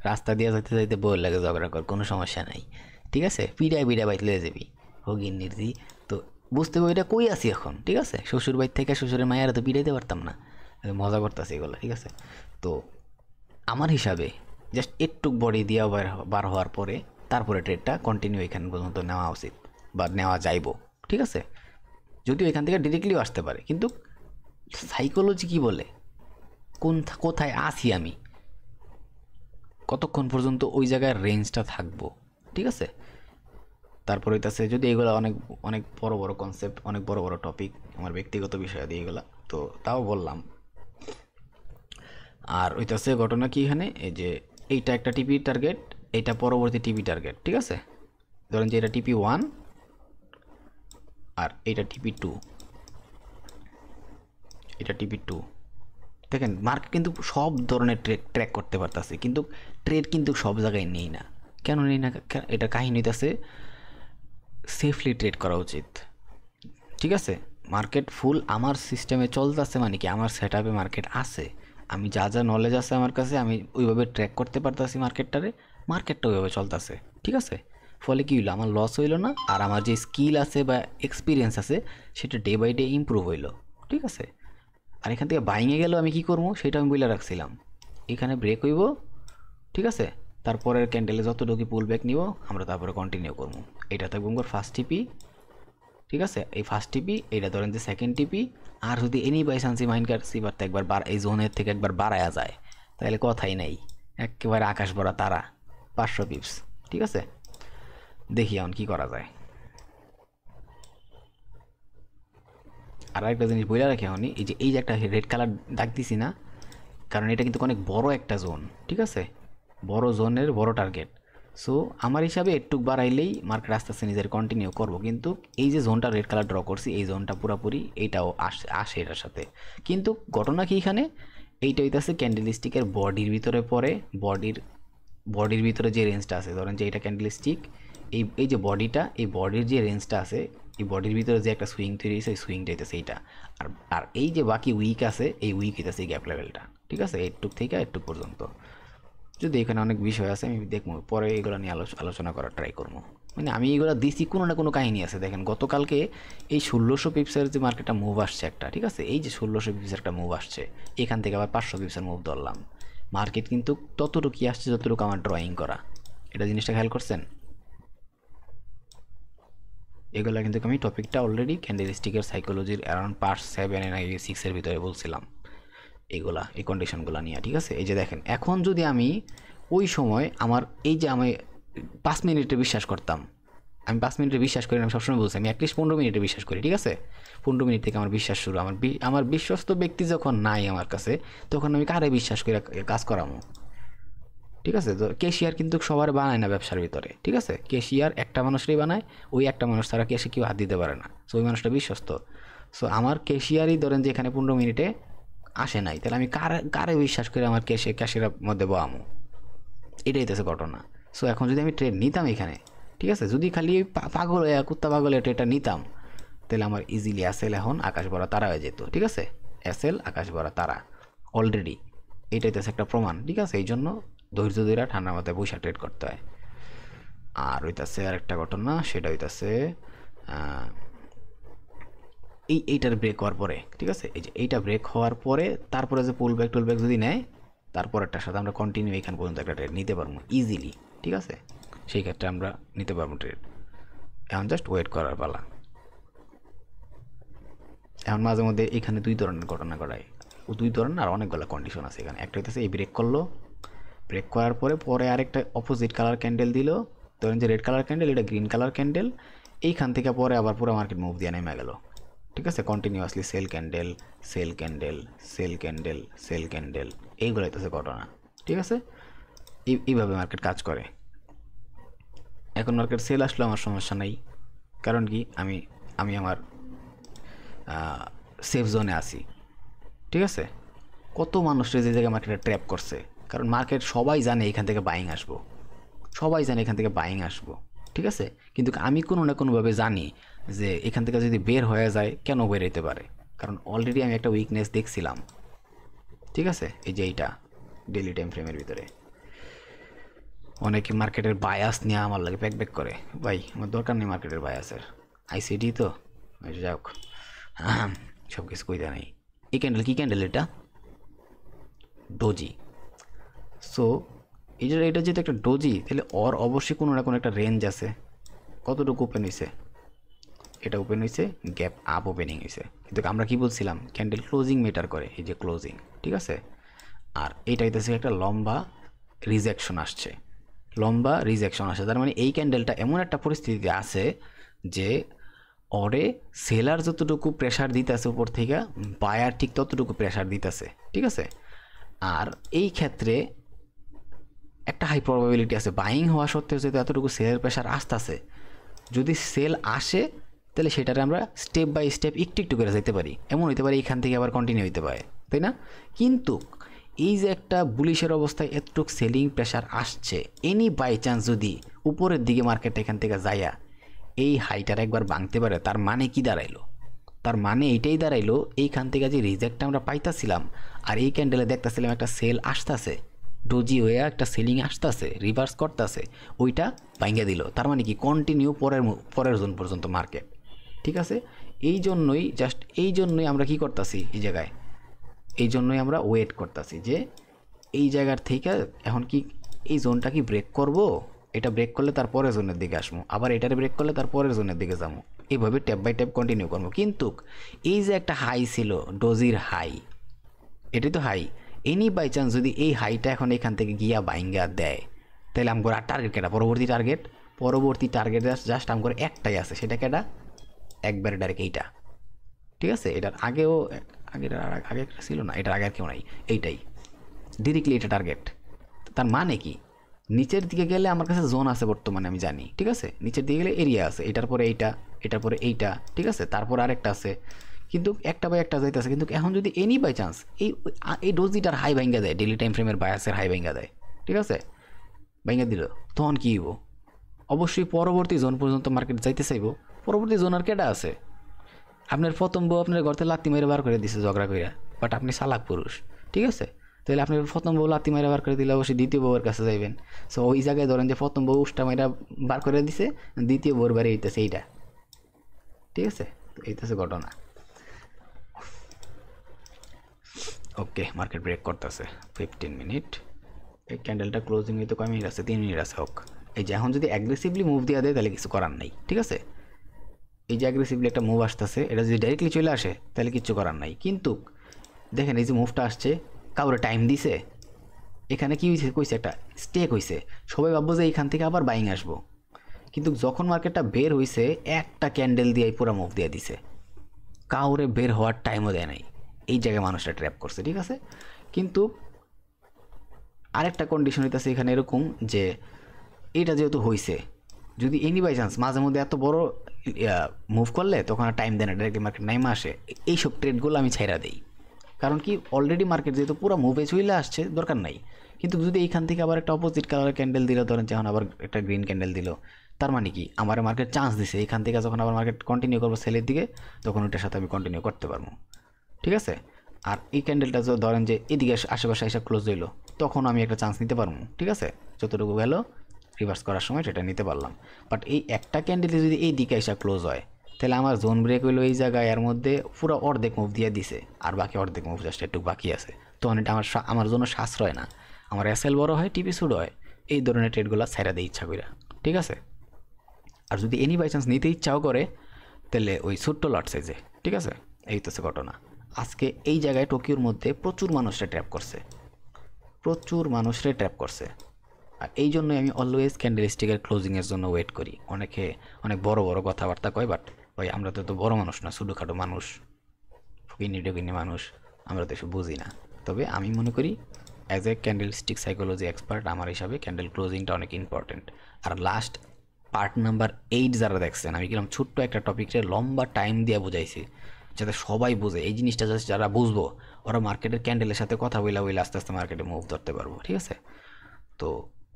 রাস্তা দিয়ে যাইতে যাইতে বই লাগে ঝগড়া কর, কোনো সমস্যা নাই, ঠিক আছে, পিড়ায় বাইতে যাবি হগিন নির্জি। তো বুঝতে পারি এটা কই আসি এখন, ঠিক আছে। শ্বশুর বাড়ি থেকে শ্বশুরের মায়েরা তো পিড়াইতে পারতাম না, মজা করতেছে এগুলো, ঠিক আছে। তো আমার হিসাবে জাস্ট একটু বডি দিয়ে বার হওয়ার পরে তারপরে ট্রেডটা কন্টিনিউ এখান পর্যন্ত নেওয়া উচিত বা নেওয়া যাইব, ঠিক আছে। যদিও এখান থেকে ডিরেক্টলিও আসতে পারে, কিন্তু সাইকোলজি কি বলে, কোথায় আসি আমি, কতক্ষণ পর্যন্ত ওই জায়গায় রেঞ্জটা থাকবো, ঠিক আছে। তারপরে হইতেছে যদি এগুলো অনেক অনেক বড় বড় কনসেপ্ট, অনেক বড় বড় টপিক, আমার ব্যক্তিগত বিষয় দিয়ে এগুলো, তো তাও বললাম। আর হইতেছে ঘটনা কি এখানে, এই যে এইটা একটা টিপি টার্গেট, এইটা পরবর্তী টিপি টার্গেট, ঠিক আছে। ধরেন যে এটা টিপি 1 আর এইটা টিপি 2, এটা টিপি 2। দেখেন মার্কেট কিন্তু সব ধরনের ট্র্যাক করতে পারতেছে, কিন্তু ট্রেড কিন্তু সব জায়গায় নেই না। কেন নেই না, এটা কাহিনী হইতেছে সেফলি ট্রেড করা উচিত, ঠিক আছে। মার্কেট ফুল আমার সিস্টেমে চলতেছে, মানে কি আমার সেট আপে মার্কেট আছে, আমি যা যা নলেজ আছে আমার কাছে আমি ওইভাবে ট্র্যাক করতে পারতেছি মার্কেটটারে, মার্কেটটা ওইভাবে চলতেছে, ঠিক আছে। ফলে কী হইলো, আমার লস হইলো না, আর আমার যে স্কিল আছে বা এক্সপিরিয়েন্স আছে সেটা ডে বাই ডে ইম্প্রুভ হইলো, ঠিক আছে। আর এখান থেকে বাইংয়ে গেলেও আমি কী করবো সেটা আমি বলে রাখছিলাম, এখানে ব্রেক হইব, ঠিক আছে। তারপরের ক্যান্ডেলে যতটুকু পুল ব্যাক নিব আমরা তারপরে কন্টিনিউ করবো। এটা থাকবো আমার ফার্স্ট টিপি, ঠিক আছে। এই ফার্স্ট টিপি, এটা ধরেন যে সেকেন্ড টিপি। আর যদি এনি বাই চান্সি মাইন্ড কাটছি বারটা একবার এই জোনের থেকে একবার বাড়ায়া যায় তাহলে কথাই নাই, একেবারে আকাশ ভরা তারা, 500 পিপস, ঠিক আছে। দেখি এখন কী করা যায়। আর একটা জিনিস বলে রাখি এখন, এই যে একটা রেড কালার দাগ দিছি না, কারণ এটা কিন্তু অনেক বড় একটা জোন, ঠিক আছে, বড় জোনের বড় টার্গেট। সো আমার হিসাবে একটু বাড়াইলেই মার্কেট আস্তে আস্তে নিজের কন্টিনিউ করবো, কিন্তু এই যে জোনটা রেড কালার ড্র করছি এই জোনটা পুরোপুরি এইটাও আসে এটার সাথে। কিন্তু ঘটনা কি এখানে, এইটা হইতেছে ক্যান্ডেলস্টিকের বডির ভিতরে পড়ে, বডির ভিতরে যে রেঞ্জটা আছে, ধরেন যে এটা ক্যান্ডেলস্টিক, এই যে বডিটা, এই বডির যে রেঞ্জটা আছে, এই বডির ভিতরে যে একটা সুইং তৈরি হয়েছে, এই সুইংটা হইতেছে এইটা। আর আর এই যে বাকি উইক আছে, এই উইক হইতেছে এই গ্যাপ লেভেলটা, ঠিক আছে, এইটুক থেকে এইটুক পর্যন্ত। যদি এখানে অনেক বিষয় আছে আমি দেখবো, পরে এগুলো নিয়ে আলোচনা করার ট্রাই করবো। মানে আমি এগুলো দিছি কোনো না কোনো কাহিনী আছে। দেখেন গতকালকে এই 1600 পিপসের যে মার্কেটটা মুভ আসছে একটা, ঠিক আছে, এই যে 1600 পিপসের একটা মুভ আসছে, এখান থেকে আবার 500 পিপসের মুভ ধরলাম, মার্কেট কিন্তু ততটুকুই আসছে যতটুকু আমার ড্রয়িং করা। এটা জিনিসটা খেয়াল করছেন? এগুলো কিন্তু আমি টপিকটা অলরেডি ক্যান্ডেলস্টিকের সাইকোলজির অ্যারাউন্ড পার্ট 7 এর 6 ভিতরে বলছিলাম, এই কন্ডিশনগুলো নিয়ে, ঠিক আছে। এই যে দেখেন এখন যদি আমি ওই সময় আমার এই যে আমি 5 মিনিটে বিশ্বাস করতাম, আমি 5 মিনিটে বিশ্বাস করি, আমি সবসময় বলছি আমি অ্যাটলিস্ট 15 মিনিটে বিশ্বাস করি, ঠিক আছে। 15 মিনিট থেকে আমার বিশ্বাস শুরু। আমার বিশ্বস্ত ব্যক্তি যখন নাই আমার কাছে, তখন আমি কারে বিশ্বাস করে কাজ করামো, ঠিক আছে। তো ক্যাশিয়ার কিন্তু সবার বানায় না ব্যবসার ভিতরে, ঠিক আছে, ক্যাশিয়ার একটা মানুষেরই বানায়, ওই একটা মানুষ তারা ক্যাশে কেউ হাত দিতে পারে না, সো ওই মানুষটা বিশ্বস্ত। সো আমার ক্যাশিয়ারই ধরেন যে এখানে 15 মিনিটে আসে নাই, তাহলে আমি কারে বিশ্বাস করে আমার ক্যাশের মধ্যে বয়ামো, এটাই তো ঘটনা। সো এখন যদি আমি ট্রেড নিতাম এখানে, ঠিক আছে, যদি খালি পাগল হয়ে কুত্তা পাগল হয়ে ট্রেডটা নিতাম, তাহলে আমার ইজিলি এসএল এখন আকাশ ভরা তারা হয়ে যেত, ঠিক আছে, এসএল আকাশ ভরা তারা অলরেডি, এটাই তো একটা প্রমাণ, ঠিক আছে। এই জন্য ধৈর্য ধরে ঠান্ডা মাথায় বৈশা ট্রেড করতে হয়। আর হইতাছে আরেকটা ঘটনা, সেটা হইতাছে এইটার ব্রেক হওয়ার পরে, ঠিক আছে, এই যে এইটা ব্রেক হওয়ার পরে তারপরে যে পুল ব্যাক যদি নেয়, তারপরেরটার সাথে আমরা কন্টিনিউ এখান পর্যন্ত একটা ট্রেড নিতে পারবো ইজিলি, ঠিক আছে। সেই ক্ষেত্রে আমরা নিতে পারবো ট্রেড। এখন জাস্ট ওয়েট করার পালা। এখন মাঝে মধ্যে এখানে 2 ধরনের ঘটনা ঘটায়, ও 2 ধরনের আর অনেকগুলো কন্ডিশন আছে এখানে। একটা হইতেছে এই ব্রেক করলো, ব্রেক করার পরে আরেকটা অপোজিট কালার ক্যান্ডেল দিল, ধরেন যে রেড কালার ক্যান্ডেল, এটা গ্রিন কালার ক্যান্ডেল, এইখান থেকে পরে আবার পুরো মার্কেট মুভ দিয়ে নেমে গেল, ঠিক আছে, continuously sell candle sell candle sell candle sell candle, এইগুলো হইতেছে ঘটনা, ঠিক আছে। এইভাবে মার্কেট কাজ করে। এখন মার্কেট সেল আসলে আমার সমস্যা নাই, কারণ কি আমি আমার সেফ জোনে আছি, ঠিক আছে। কত মানুষের যে জায়গায় মার্কেটে ট্র্যাপ করছে, কারণ মার্কেট সবাই জানে এখান থেকে বাইং আসবো, সবাই জানে এখান থেকে বাইং আসবো, ঠিক আছে। কিন্তু আমি কোনো না কোনোভাবে জানি যে এখান থেকে যদি বের হয়ে যায় কেন বের হইতে পারে, কারণ অলরেডি আমি একটা উইকনেস দেখছিলাম, ঠিক আছে। এই যে এইটা ডেইলি টাইম ফ্রেমের ভিতরে অনেকে মার্কেটের বায়াস নিয়ে আমার লাগে ব্যাক করে, ভাই আমার দরকার নেই মার্কেটের বায়াসের, আইসিডি তো যাক, সব কিছু কইতে নাই। এই ক্যান্ডেল কী ক্যান্ডেল, এটা ডোজি। সো এটা যেহেতু একটা ডোজি, তাহলে ওর অবশ্যই কোনো না কোনো একটা রেঞ্জ আছে। কতটুকু ওপেন হয়েছে, এটা ওপেন হয়েছে, গ্যাপ আপ ওপেনিং হয়েছে, কিন্তু আমরা কি বলছিলাম ক্যান্ডেল ক্লোজিং মেটার করে, এই যে ক্লোজিং, ঠিক আছে। আর এইটা হইতেছে একটা লম্বা রিজেকশন আসছে, তার মানে এই ক্যান্ডেলটা এমন একটা পরিস্থিতিতে আছে যে ওরে সেলার যতটুকু প্রেশার দিতেছে উপর থেকে, বায়ার ঠিক ততটুকু প্রেশার দিতেছে, ঠিক আছে। আর এই ক্ষেত্রে একটা হাই প্রবাবিলিটি আছে বাইং হওয়া সত্ত্বেও যদি এতটুকু সেলের প্রেশার আসতেছে, যদি সেল আসে তাহলে সেটারে আমরা স্টেপ বাই স্টেপ একটু করে যেতে পারি, এমন হইতে পারে এখান থেকে আবার কন্টিনিউ হইতে পারে, তাই না। কিন্তু এই যে একটা বুলিশের অবস্থায় এতটুকু সেলিং প্রেশার আসছে, এনি বাই চান্স যদি উপরের দিকে মার্কেট এখান থেকে যাইয়া এই হাইটার একবার ভাঙতে পারে, তার মানে কি দাঁড়াইলো, তার মানে এইটাই দাঁড়াইলো এইখান থেকে যে রিজেক্টটা আমরা পাইতাছিলাম আর এই ক্যান্ডেলে দেখতেছিলাম একটা সেল আসতেছে, ডোজি হয়ে একটা সেলিং আসতেছে, রিভার্স করতেছে, ওইটা ভাঙ্গা দিল। তার মানে কি কন্টিনিউ পরের জোন পর্যন্ত মার্কেট। ঠিক আছে, এই জন্যই আমরা কি করতেছি এই জায়গায়, এই জন্যই আমরা ওয়েট করতেছি যে এই জায়গার থেকে এখন কি এই জোনটা কি ব্রেক করব, এটা ব্রেক করলে তার পরের জোনের দিকে আসবো, আবার এটারে ব্রেক করলে তার পরের জোনের দিকে যাবো, এইভাবে ট্যাপ বাই ট্যাপ কন্টিনিউ করবো। কিন্তু এই যে একটা হাই ছিল ডোজির হাই, এটাই তো হাই, এনি বাই চান্স যদি এই হাইটা এখন এখান থেকে গিয়া বাইঙ্গা দেয় তাহলে আমগর আর টার্গেট কেটা, পরবর্তী টার্গেট জাস্ট আমগর একটাই আছে, সেটা কেটা একবারে ডাইরেক্ট এইটা। ঠিক আছে, এটার আগেও আগে একটা ছিল না, এটার আগে আর কেউ নাই, এইটাই ডিরেক্টলি এটা টার্গেট। তার মানে কি নিচের দিকে গেলে আমার কাছে জোন আছে বর্তমানে আমি জানি, ঠিক আছে, নিচের দিকে গেলে এরিয়া আছে, এটার পরে এইটা, এটার পরে এইটা, ঠিক আছে, তারপর আরেকটা আছে, কিন্তু একটা বাই একটা যাইতেছে। কিন্তু এখন যদি এনি বাই চান্স এই ডোজিটার হাই ভাঙ্গা দেয়, ডেলি টাইম ফ্রেমের বায়াসের হাই ভাঙ্গা দেয়, ঠিক আছে, ভাঙ্গা দিল, তখন কী হইব? অবশ্যই পরবর্তী জোন পর্যন্ত মার্কেট যাইতে চাইব। পরবর্তী জোন আর কেটা আছে? আপনার প্রথম বউ আপনার ঘর থেকে লাত্তি মেরে বার করে দিছে ঝগড়া কইরা, বাট আপনি চালাক পুরুষ, ঠিক আছে, তাহলে আপনি প্রথম বউ লাত্তি মেরে বার করে দিলে অবশ্যই দ্বিতীয় বউয়ের কাছে যাইবেন। সো ওই জায়গায় ধরেন যে প্রথম বউ উষ্টা মেয়েরা বার করে দিছে, দ্বিতীয় বউর বাড়ি এইতেছে এইটা, ঠিক আছে, এইতেছে ঘটনা। ওকে, মার্কেট ব্রেক করতেছে 15 মিনিট। এই ক্যান্ডেলটা ক্লোজিং হইতে কয় মিনিট আছে? 3 মিনিট আছে। হোক, এই যে এখন যদি অ্যাগ্রেসিভলি মুভ দিয়ে দেয় তাহলে কিছু করার নাই, ঠিক আছে, এই যে অ্যাগ্রেসিভলি একটা মুভ আসতেছে, এটা যদি ডাইরেক্টলি চলে আসে তাহলে কিচ্ছু করার নাই। কিন্তু দেখেন এই যে মুভটা আসছে, কাউরে টাইম দিছে, এখানে কি হয়েছে, কইছে একটা স্টেক হয়েছে, সবাই ভাববো যে এইখান থেকে আবার বাইং আসবো, কিন্তু যখন মার্কেটটা বের হয়েছে একটা ক্যান্ডেল দিয়ে পুরো মুভ দিয়ে দিছে, কাউরে বের হওয়ার টাইমও দেয় নাই। এই জায়গায় মানুষটা ট্র্যাপ করছে, ঠিক আছে। কিন্তু আরেকটা কন্ডিশন হইতেছে এখানে এরকম যে এটা যেহেতু হয়েছে, যদি এনি বাই চান্স মাঝে মধ্যে এত বড় মুভ করলে তখন আর টাইম দেয় না, ডাইরেক্টলি মার্কেট নাইমা আসে, এইসব ট্রেডগুলো আমি ছাইরা দিই। কারণ কি অলরেডি মার্কেট যেহেতু পুরো মুভে চলে আসছে, দরকার নাই। কিন্তু যদি এইখান থেকে আবার একটা অপোজিট কালারের ক্যান্ডেল দিল, ধরেন যখন আবার একটা গ্রিন ক্যান্ডেল দিল, তার মানে কি আমার মার্কেট চান্স দিছে, এইখান থেকে যখন আবার মার্কেট কন্টিনিউ করবো সেলের দিকে, তখন ওইটার সাথে আমি কন্টিনিউ করতে পারবো, ঠিক আছে। আর এই ক্যান্ডেলটা ধরেন যে এদিকে আশেপাশে এসে ক্লোজ হইলো, তখন আমি একটা চান্স নিতে পারবো, ঠিক আছে, যতটুকু গেল রিভার্স করার সময় সেটা নিতে পারলাম। বাট এই একটা ক্যান্ডেলে যদি এই দিকে এসে ক্লোজ হয় তাহলে আমার জোন ব্রেক হইলো এই জায়গায়, এর মধ্যে পুরো অর্ধেক মুভ দিয়ে দিছে, আর বাকি অর্ধেক মুভ জাস্ট একটু বাকি আছে, তখন এটা আমার জন্য সাশ্রয় না। আমার এসএল বড় হয়, টিপি ছোটো হয়, এই ধরনের ট্রেডগুলো ছাইরা দিয়ে ইচ্ছা কইরা, ঠিক আছে। আর যদি এনি বাই চান্স নিতে ইচ্ছাও করে তাহলে ওই ছোট্ট লট সাইজে, ঠিক আছে। এই তো ঘটনা। আজকে এই জায়গায় টোকিওর মধ্যে প্রচুর মানুষরা ট্র্যাপ করছে, আর এই জন্যই আমি অলওয়েজ ক্যান্ডেলস্টিকের ক্লোজিংয়ের জন্য ওয়েট করি। অনেকে অনেক বড় বড় কথাবার্তা কয়, বাট ভাই আমরা তো বড় মানুষ না, ছোটোখাটো মানুষ, ফকিনি মানুষ, আমরা তো এসব বুঝি না। তবে আমি মনে করি as a candlestick psychology expert আমার হিসাবে ক্যান্ডেল ক্লোজিংটা অনেক ইম্পর্টেন্ট। আর লাস্ট পার্ট নাম্বার 8 যারা দেখছেন, আমি কিরকম ছোট্ট একটা টপিকটা লম্বা টাইম দিয়ে বুঝাইছি, যাতে সবাই বুঝে এই জিনিসটা, যারা বুঝবো ওরা মার্কেটের ক্যান্ডেলের সাথে কথা বইলা আস্তে আস্তে মার্কেটে মুভ ধরতে পারবো, ঠিক আছে। তো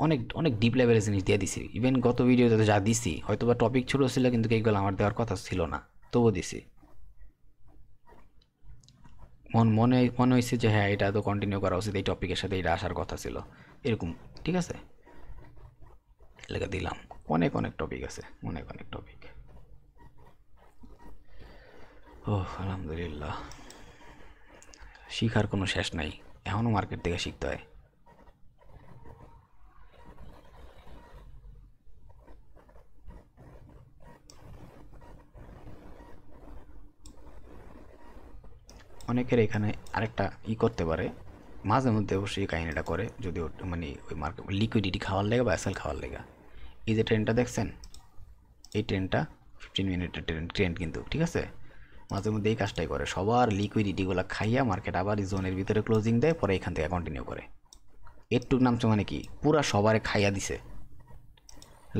অনেক অনেক ডিপ লেভেলের জিনিস দিয়ে দিছি, ইভেন গত ভিডিওতে যা দিছি হয়তো বা টপিক ছোট ছিল, কিন্তু এইগুলো আমার দেওয়ার কথা ছিল না, তবুও দিছি। মনে হয়েছে যে হ্যাঁ এটা তো কন্টিনিউ করা উচিত, এই টপিকের সাথে এটা আসার কথা ছিল, এরকম, ঠিক আছে, লেখা দিলাম। অনেক টপিক আছে, অনেক টপিক। ওহ আলহামদুলিল্লাহ, শিখার কোনো শেষ নাই, এখনও মার্কেট থেকে শিখতে হয়। অনেকের এখানে আরেকটা করতে পারে, মাঝে মধ্যে অবশ্যই এই কাহিনিটা করে, যদি মানে ওই মার্কেট লিকুইডিটি খাওয়ার লেগে বা এসএল খাওয়ার লেগে। এই যে ট্রেনটা দেখছেন, এই ট্রেনটা 15 মিনিটের ট্রেন্ড কিন্তু, ঠিক আছে, মাঝে মধ্যে এই কাজটাই করে, সবার লিকুইডিটিগুলো খাইয়া মার্কেট আবার জোনের ভিতরে ক্লোজিং দেয়, পরে এখান থেকে কন্টিনিউ করে। একটু নামছে মানে কি পুরা সবারে খাইয়া দিছে,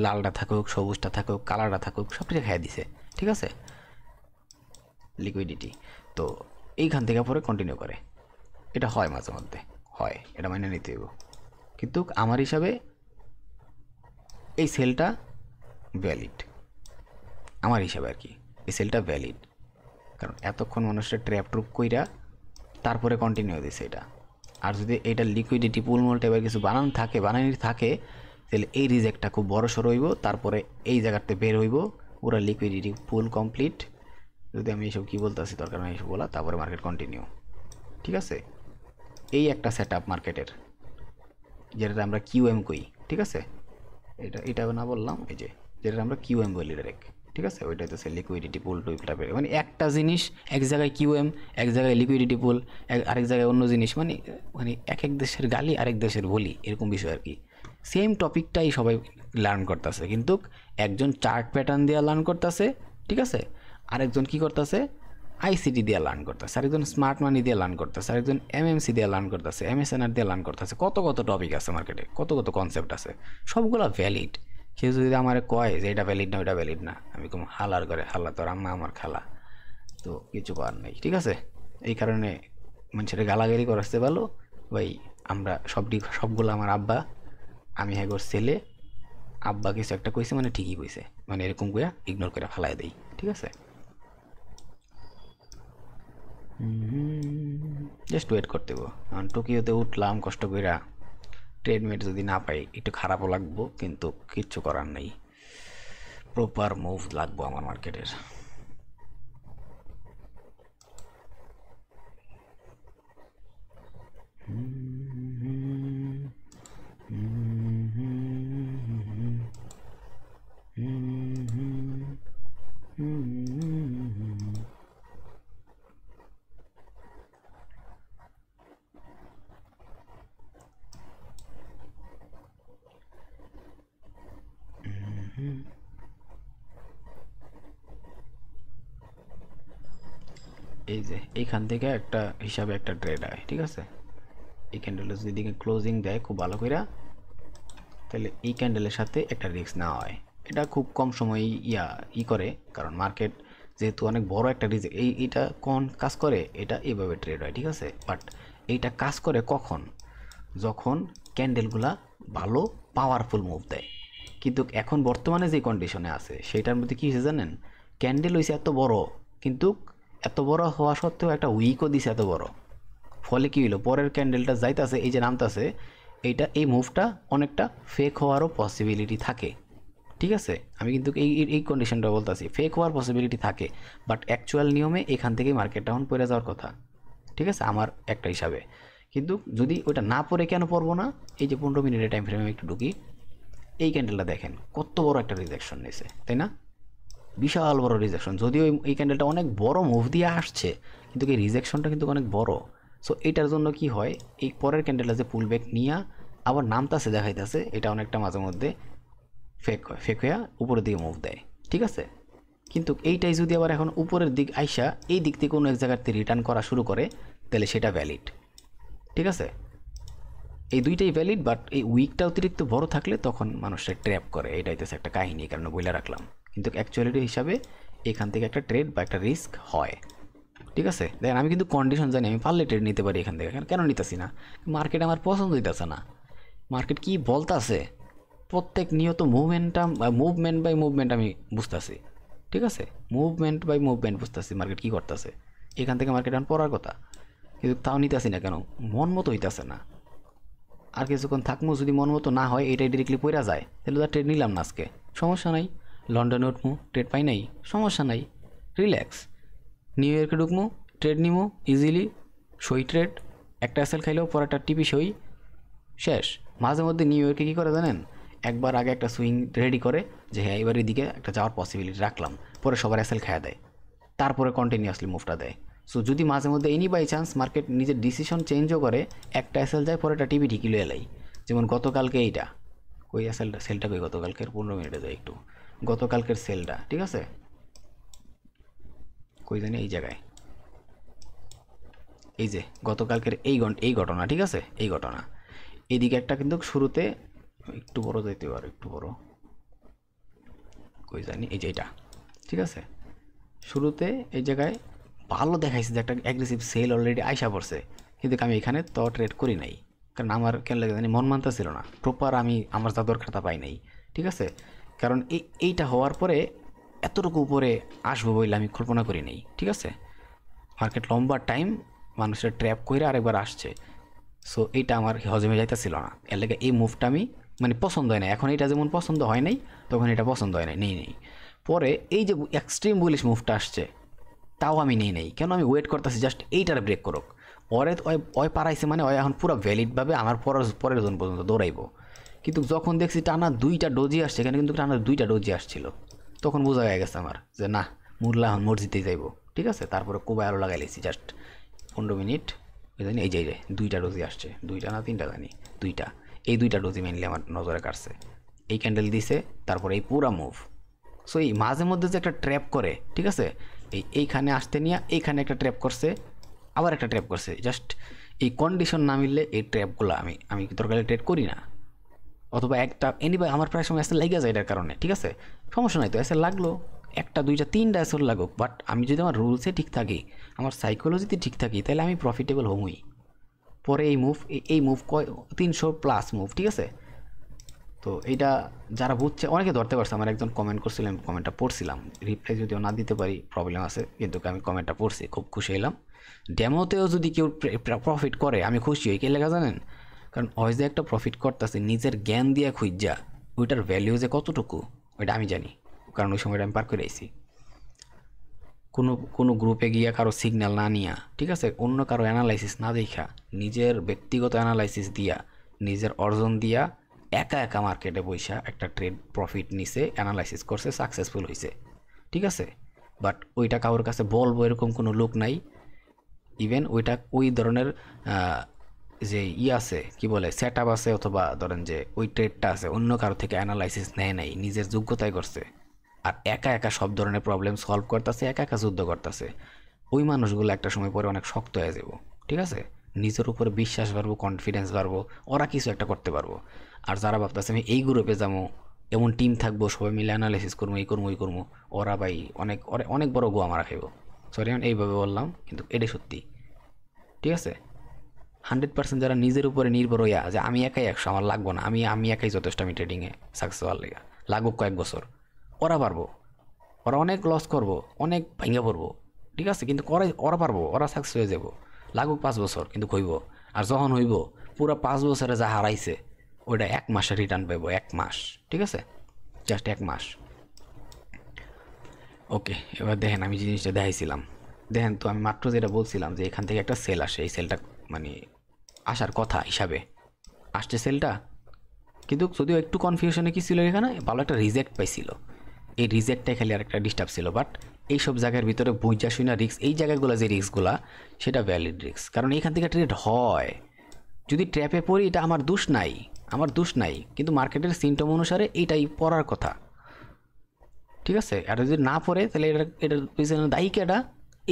লালটা থাকুক, সবুজটা থাকুক, কালারটা থাকুক, সব কিছু খাইয়া দিছে, ঠিক আছে, লিকুইডিটি। তো এইখান থেকে পরে কন্টিনিউ করে, এটা হয় মাঝে মধ্যে হয়, এটা মাইনে নিতে হইব। কিন্তু আমার হিসাবে এই সেলটা ভ্যালিড, আমার হিসাবে আর কি, এই সেলটা ভ্যালিড। কারণ এতক্ষণ মানুষের ট্র্যাপ ট্রুপ কইরা তারপরে কন্টিনিউ দিছে এটা। আর যদি এটা লিকুইডিটি পুল মোল টাইপের কিছু বানানো থাকে তাহলে এই রিজেক্টটা খুব বড় সড়ো হইব, তারপরে এই জায়গাতে বের হইব পুরো লিকুইডিটি পুল কমপ্লিট। যদি আমি এইসব কী বলতেছি দরকার নেই এইসব বলা, তারপরে মার্কেট কন্টিনিউ। ঠিক আছে, এই একটা সেট আপ মার্কেটের, যেটা আমরা কিউএম কই। ঠিক আছে, এটা না বললাম, এই যে যেটা আমরা কিউএম বলি ডাইরেক্ট। ঠিক আছে, ওইটা হচ্ছে লিকুইডিটি পুল টুইপ টাইপের, মানে একটা জিনিস এক জায়গায় কিউএম, এক জায়গায় লিকুইডিটি পুল, আরেক জায়গায় অন্য জিনিস, মানে মানে এক দেশের গালি আরেক দেশের বলি, এরকম বিষয় আর কি। সেম টপিকটাই সবাই লার্ন করতেছে, কিন্তু একজন চার্ট প্যাটার্ন দিয়ে লার্ন করতেছে, ঠিক আছে, আরেকজন কি করতেছে আইসিটি দিয়ে লার্ন করতেছে, আরেকজন স্মার্ট মানি দিয়ে লার্ন করতেছে, আরেকজন এমএমসি দিয়ে লার্ন করতেছে, এমএসএনআর দিয়ে লার্ন করতেছে। কত টপিক আছে মার্কেটে, কত কনসেপ্ট আছে, সবগুলো ভ্যালিড। কেউ যদি আমার কয় যে এটা ভ্যালিড না ওইটা ভ্যালিড না, আমি কোনো হালার করে হাল্লা, তোর আম্মা আমার খালা, তো কিছু করার নেই। ঠিক আছে, এই কারণে মানুষের গালাগালি করতে পারলো ভাই, আমরা সবগুলো আমার আব্বা, আমি হ্যাঁ ছেলে, আব্বা কিছু একটা কইছে মানে ঠিকই কইছে, মানে এরকম কইয়া ইগনোর করে ফালাই দেই। ঠিক আছে, জাস্ট ওয়েট করতে হবো। কারণ টোকিওতে উঠলাম কষ্ট কইরা, ট্রেডমেট যদি না পাই একটু খারাপও লাগবো, কিন্তু কিচ্ছু করার নেই, প্রপার মুভ লাগবো আমার মার্কেটের। এই যে এইখান থেকে একটা হিসাবে একটা ট্রেড হয়। ঠিক আছে, এই ক্যান্ডেলের যদি ক্লোজিং দেয় খুব ভালো করে, তাহলে এই ক্যান্ডেলের সাথে একটা রিস্ক নেওয়া হয়। এটা খুব কম সময় করে, কারণ মার্কেট যেহেতু অনেক বড় একটা রিস্ক, এইটা কোন কাজ করে, এটা এইভাবে ট্রেড হয়। ঠিক আছে, বাট এইটা কাজ করে কখন, যখন ক্যান্ডেলগুলা ভালো পাওয়ারফুল মুভ দেয়। কিন্তু এখন বর্তমানে যে কন্ডিশনে আছে সেটার মধ্যে কী হয়েছে জানেন, ক্যান্ডেল হয়েছে এত বড়, কিন্তু এত বড় হওয়া সত্ত্বেও একটা উইকও দিছে এত বড়। ফলে কী হইলো, পরের ক্যান্ডেলটা যাইতাছে, এই যে নামতাছে, এই মুভটা অনেকটা ফেক হওয়ারও পসিবিলিটি থাকে। ঠিক আছে, আমি কিন্তু এই কন্ডিশনটা বলতেছি, ফেক হওয়ার পসিবিলিটি থাকে, বাট অ্যাকচুয়াল নিয়মে এখান থেকেই মার্কেটটা এখন পড়ে যাওয়ার কথা। ঠিক আছে, আমার একটা হিসাবে। কিন্তু যদি ওটা না পড়ে কেন পড়বো না, এই যে 15 মিনিটের টাইম ফ্রেমে একটু ঢুকি, এই ক্যান্ডেলটা দেখেন কত বড় একটা রিজেকশন নিয়েছে, তাই না? বিশাল বড় রিজেকশন, যদিও এই ক্যান্ডেলটা অনেক বড় মুভ দিয়ে আসছে, কিন্তু এই রিজেকশনটা কিন্তু অনেক বড়। সো এটার জন্য কি হয়, এই পরের ক্যান্ডেলটা যে পুল ব্যাক নিয়ে আবার নামতাছে দেখাইতেছে, এটা অনেকটা মাঝে মধ্যে ফেক হইয়া উপরের দিকে মুভ দেয়। ঠিক আছে, কিন্তু এইটাই যদি আবার এখন উপরের দিক আইসা এই দিক থেকে কোনো এক জায়গাতে রিটার্ন করা শুরু করে, তাহলে সেটা ভ্যালিড। ঠিক আছে, এই দুইটাই ভ্যালিড, বাট এই উইকটা অতিরিক্ত বড় থাকলে তখন মানুষের ট্র্যাপ করে, এটাই তো একটা কাহিনী, কারণ বইলা রাখলাম। কিন্তু অ্যাকচুয়ালিটি হিসাবে এখান থেকে একটা ট্রেড বা একটা রিস্ক হয়। ঠিক আছে, দেখেন আমি কিন্তু কন্ডিশন জানি, আমি পারলে ট্রেড নিতে পারি এখান থেকে, কেন নিতেছি না, মার্কেট আমার পছন্দ হইতেছে না। মার্কেট কি বলতেছে, প্রত্যেক নিয়ত মুভমেন্ট বাই মুভমেন্ট আমি বুঝতেছি। ঠিক আছে, মুভমেন্ট বাই মুভমেন্ট বুঝতেছি মার্কেট কী করতেছে, এখান থেকে মার্কেট এখন পড়ার কথা, কিন্তু তাও নিতেছি না কেন, মন মতো হইতেছে না। আর কিছুক্ষণ থাকবো, যদি মন মতো না হয় এটাই ডিরেক্টলি পড়া যায়, তাহলে তো ট্রেড নিলাম না আজকে, সমস্যা নাই। লন্ডনে উঠবো, ট্রেড পাই নাই, সমস্যা নাই, রিল্যাক্স। নিউ ইয়র্কে ঢুকবো, ট্রেড নিবো ইজিলি, সই ট্রেড, একটা এসএল খাইলেও পর একটা টিপি সই, শেষ। মাঝে মধ্যে নিউ ইয়র্কে কী করে জানেন, একবার আগে একটা সুইং রেডি করে যে হ্যাঁ এবার এদিকে একটা যাওয়ার পসিবিলিটি রাখলাম, পরে সবার এসএল খাওয়া দেয়, তারপরে কন্টিনিউয়াসলি মুভটা দেয়। সো যদি মাঝে মধ্যে এনি বাই চান্স মার্কেট নিজের ডিসিশন চেঞ্জও করে, একটা এসএল যায় পরে একটা টিভি ঠিকই লয়ে এলাই, যেমন গতকালকে এইটা কই সেলটা কই, গতকালকের 15 মিনিটে যায় একটু, গতকালকের সেলটা। ঠিক আছে, কই জানি এই জায়গায়, এই যে গতকালকের এই ঘটনা। ঠিক আছে, এই ঘটনা এইদিকে একটা কিন্তু শুরুতে একটু বড় যাইতে পারে, একটু বড় কই জানি, এই যে এটা। ঠিক আছে, শুরুতে এই জায়গায় ভালো দেখাইছে যে একটা অ্যাগ্রেসিভ সেল অলরেডি আইসা পড়ছে, কিন্তু আমি এখানে তো ট্রেড করি নাই, কারণ আমার কেন লাগে জানি মন মানতে ছিল না, প্রপার আমি আমার জাদুর খাতা পাই নাই। ঠিক আছে, কারণ এইটা হওয়ার পরে এতটুকু উপরে আসবো বলে আমি কল্পনা করি নাই। ঠিক আছে, মার্কেট লম্বা টাইম মানুষের ট্র্যাপ করে আরেকবার আসছে। সো এইটা আমার হজমে যাইতেছিল না, এর লেগে এই মুভটা আমি মানে পছন্দ হয় না। এখন এটা যেমন পছন্দ হয় নাই তখন এটা পছন্দ হয় নাই, নেই। পরে এই যে এক্সট্রিম বুলিশ মুভটা আসছে তাও আমি নেই। কেন আমি ওয়েট করতেছি জাস্ট এইটারে ব্রেক করুক। ওরে ওই পারাইছে মানে ওই এখন পুরো ভ্যালিডভাবে আমার পরের জোন পর্যন্ত দৌড়াইব। কিন্তু যখন দেখছি টানা 2টা ডোজি আসছে, এখানে কিন্তু টানা 2টা ডোজি আসছিল, তখন বোঝা হয়ে গেছে আমার যে না, মুরলা এখন মসজিদেই যাইব। ঠিক আছে, তারপরে কোবায় আরও লাগাই লেছি জাস্ট 15 মিনিট। ওই জানি এই যে 2টা ডোজি আসছে, 2টা না 3টা জানি, 2টা। এই 2টা ডোজি মেনলি আমার নজরে কাটছে। এই ক্যান্ডেল দিছে, তারপরে এই পুরা মুভ। সো এই মাঝে মধ্যে যে একটা ট্র্যাপ করে, ঠিক আছে, এইখানে আসতে নিয়ে এইখানে একটা ট্র্যাপ করছে, আবার একটা ট্র্যাপ করছে। জাস্ট এই কন্ডিশন না মিললে এই ট্র্যাপগুলো আমি দরকারে ট্রেড করি না। অথবা একটা এনিভাই আমার প্রায় সময় এসে লেগে যায় এটার কারণে। ঠিক আছে, সমস্যা নাই তো, এসে লাগলো 1টা 2টা 3টা এসে লাগুক, বাট আমি যদি আমার রুলসে ঠিক থাকি, আমার সাইকোলজিতে ঠিক থাকি, তাহলে আমি প্রফিটেবল হমই। পরে এই মুভ 300+ মুভ, ঠিক আছে। তো এইটা যারা বুঝছে অনেকে ধরতে পারছে। আমার একজন কমেন্ট করছিলেন, কমেন্টটা পড়ছিলাম, রিপ্লাই যদিও না দিতে পারি, প্রবলেম আছে, কিন্তু আমি কমেন্টটা পড়ছি, খুব খুশি হলাম। ডেমোতেও যদি কেউ প্রফিট করে আমি খুশি হই। কে লেখা জানেন? কারণ ওই যে একটা প্রফিট করতেছে নিজের জ্ঞান দিয়ে খুঁজা, ওইটার ভ্যালিউ যে কতটুকু ওইটা আমি জানি, কারণ ওই সময়টা আমি পার করে আইছি। কোনো গ্রুপে গিয়া কারো সিগন্যাল না নিয়া, ঠিক আছে, অন্য কারো অ্যানালাইসিস না দেখা, নিজের ব্যক্তিগত অ্যানালাইসিস দিয়া, নিজের অর্জন দিয়া একা একা মার্কেটে বৈশা একটা ট্রেড প্রফিট নিছে, অ্যানালাইসিস করছে, সাকসেসফুল হয়েছে। ঠিক আছে, বাট ওইটা কারোর কাছে বলবো এরকম কোনো লোক নাই। ইভেন ওই ধরনের যে আছে কি বলে সেট আপ আছে, অথবা ধরেন যে ওই ট্রেডটা আছে অন্য কারো থেকে অ্যানালাইসিস নেয় নাই, নিজের যোগ্যতায় করছে, আর একা একা সব ধরনের প্রবলেম সলভ করতেছে, একা একা যুদ্ধ করতেছে। ওই মানুষগুলো একটা সময় পরে অনেক শক্ত হয়ে যাব। ঠিক আছে, নিজের উপরে বিশ্বাস বাড়বো, কনফিডেন্স বাড়বো, ওরা কিছু একটা করতে পারবো। আর যারা ভাবতেছে আমি এই গ্রুপে যাবো, এমন টিম থাকবো, সবাই মিলে অ্যানালাইসিস করবো, এই করবো ওই করবো, ওরা ভাই অনেক বড় গোয়া মারা খাইব। সরি আমি এইভাবে বললাম, কিন্তু এটাই সত্যি। ঠিক আছে, 100% যারা নিজের উপরে নির্ভর হইয়া যে আমি একাই 100, আমার লাগবো না, আমি একাই যথেষ্ট, আমি ট্রেডিংয়ে সাকসেস হওয়ার লেগে লাগুক কয়েক বছর, ওরা পারবো। ওরা অনেক লস করবো, অনেক ভাঙা পড়বো, ঠিক আছে, কিন্তু ওরা পারবো, ওরা সাকসেস হয়ে যাবো। লাগুক 5 বছর, কিন্তু হইব। আর যখন হইব, পুরো 5 বছরে যা হারাইছে ওইটা 1 মাসে রিটার্ন পাইব, 1 মাস। ঠিক আছে, জাস্ট 1 মাস। ওকে, এবার দেখেন আমি জিনিসটা দেখাইছিলাম, দেখেন তো আমি মাত্র যেটা বলছিলাম যে এখান থেকে একটা সেল আসে, এই সেলটা মানে আসার কথা হিসাবে আসছে সেলটা, কিন্তু যদিও একটু কনফিউশনে কি ছিল, এখানে ভালো একটা রিজেক্ট পাইছিল। এই রিজেক্টটাই খালি আর একটা ডিস্টার্ব ছিল, বাট এইসব জায়গার ভিতরে বুঝা শুই না রিস্ক, এই জায়গাগুলো যে রিস্কগুলা সেটা ভ্যালিড রিস্ক, কারণ এইখান থেকে ট্রেড হয়। যদি ট্র্যাপে পড়ি এটা আমার দোষ নাই, কিন্তু মার্কেটের সিমটম অনুসারে এইটাই পড়ার কথা। ঠিক আছে, আর যদি না পড়ে তাহলে এটার পিছনে দায়ী কেটা?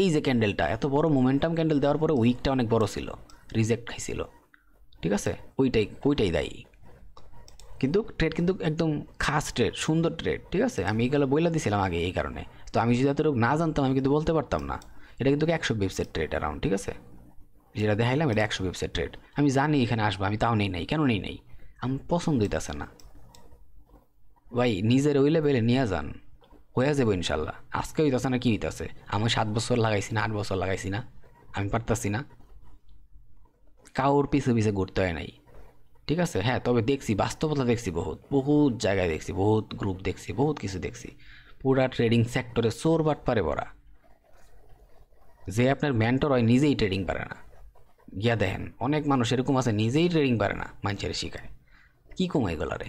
এই যে ক্যান্ডেলটা এত বড় মোমেন্টাম ক্যান্ডেল দেওয়ার পরে উইকটা অনেক বড় ছিল, রিজেক্ট খাইছিল। ঠিক আছে, ওইটাই দায়ী। কিন্তু ট্রেড কিন্তু একদম খাস ট্রেড, সুন্দর ট্রেড। ঠিক আছে, আমি এইগুলো বইলা দিছিলাম আগে, এই কারণে তো আমি যদি এতটুকু না জানতাম আমি কিন্তু বলতে পারতাম না। এটা কিন্তু 100 বিপসের ট্রেড অ্যারাউন্ড। ঠিক আছে, যেটা দেখাইলাম এটা 100 বিপসের ট্রেড। আমি জানি এখানে আসবো, আমি তাও নেই কেন নেই, আমার পছন্দ হইতেছে না ভাই। নিজের ওই লেভেলে নিয়ে যান, হয়ে যাবো ইনশাল্লাহ। আজকে হইতেছে না কি হইতেছে, আমি 7 বছর লাগাইছি না, 8 বছর লাগাইছি না, আমি পারতাছি না। কাউর পিছে ঘুরতে হয় নাই। ঠিক আছে, হ্যাঁ, তবে দেখছি বাস্তবতা, দেখছি বহুত জায়গায় দেখছি, বহুত গ্রুপ দেখছি, বহুত কিছু দেখছি। পুরা ট্রেডিং সেক্টরে চোর বাটপারে ভরা। যে আপনার মেন্টর হয় নিজেই ট্রেডিং পারে না, গিয়া দেখেন অনেক মানুষ এরকম আছে নিজেই ট্রেডিং পারে না, মানুষের শিখায়। কী কমাই গলারে,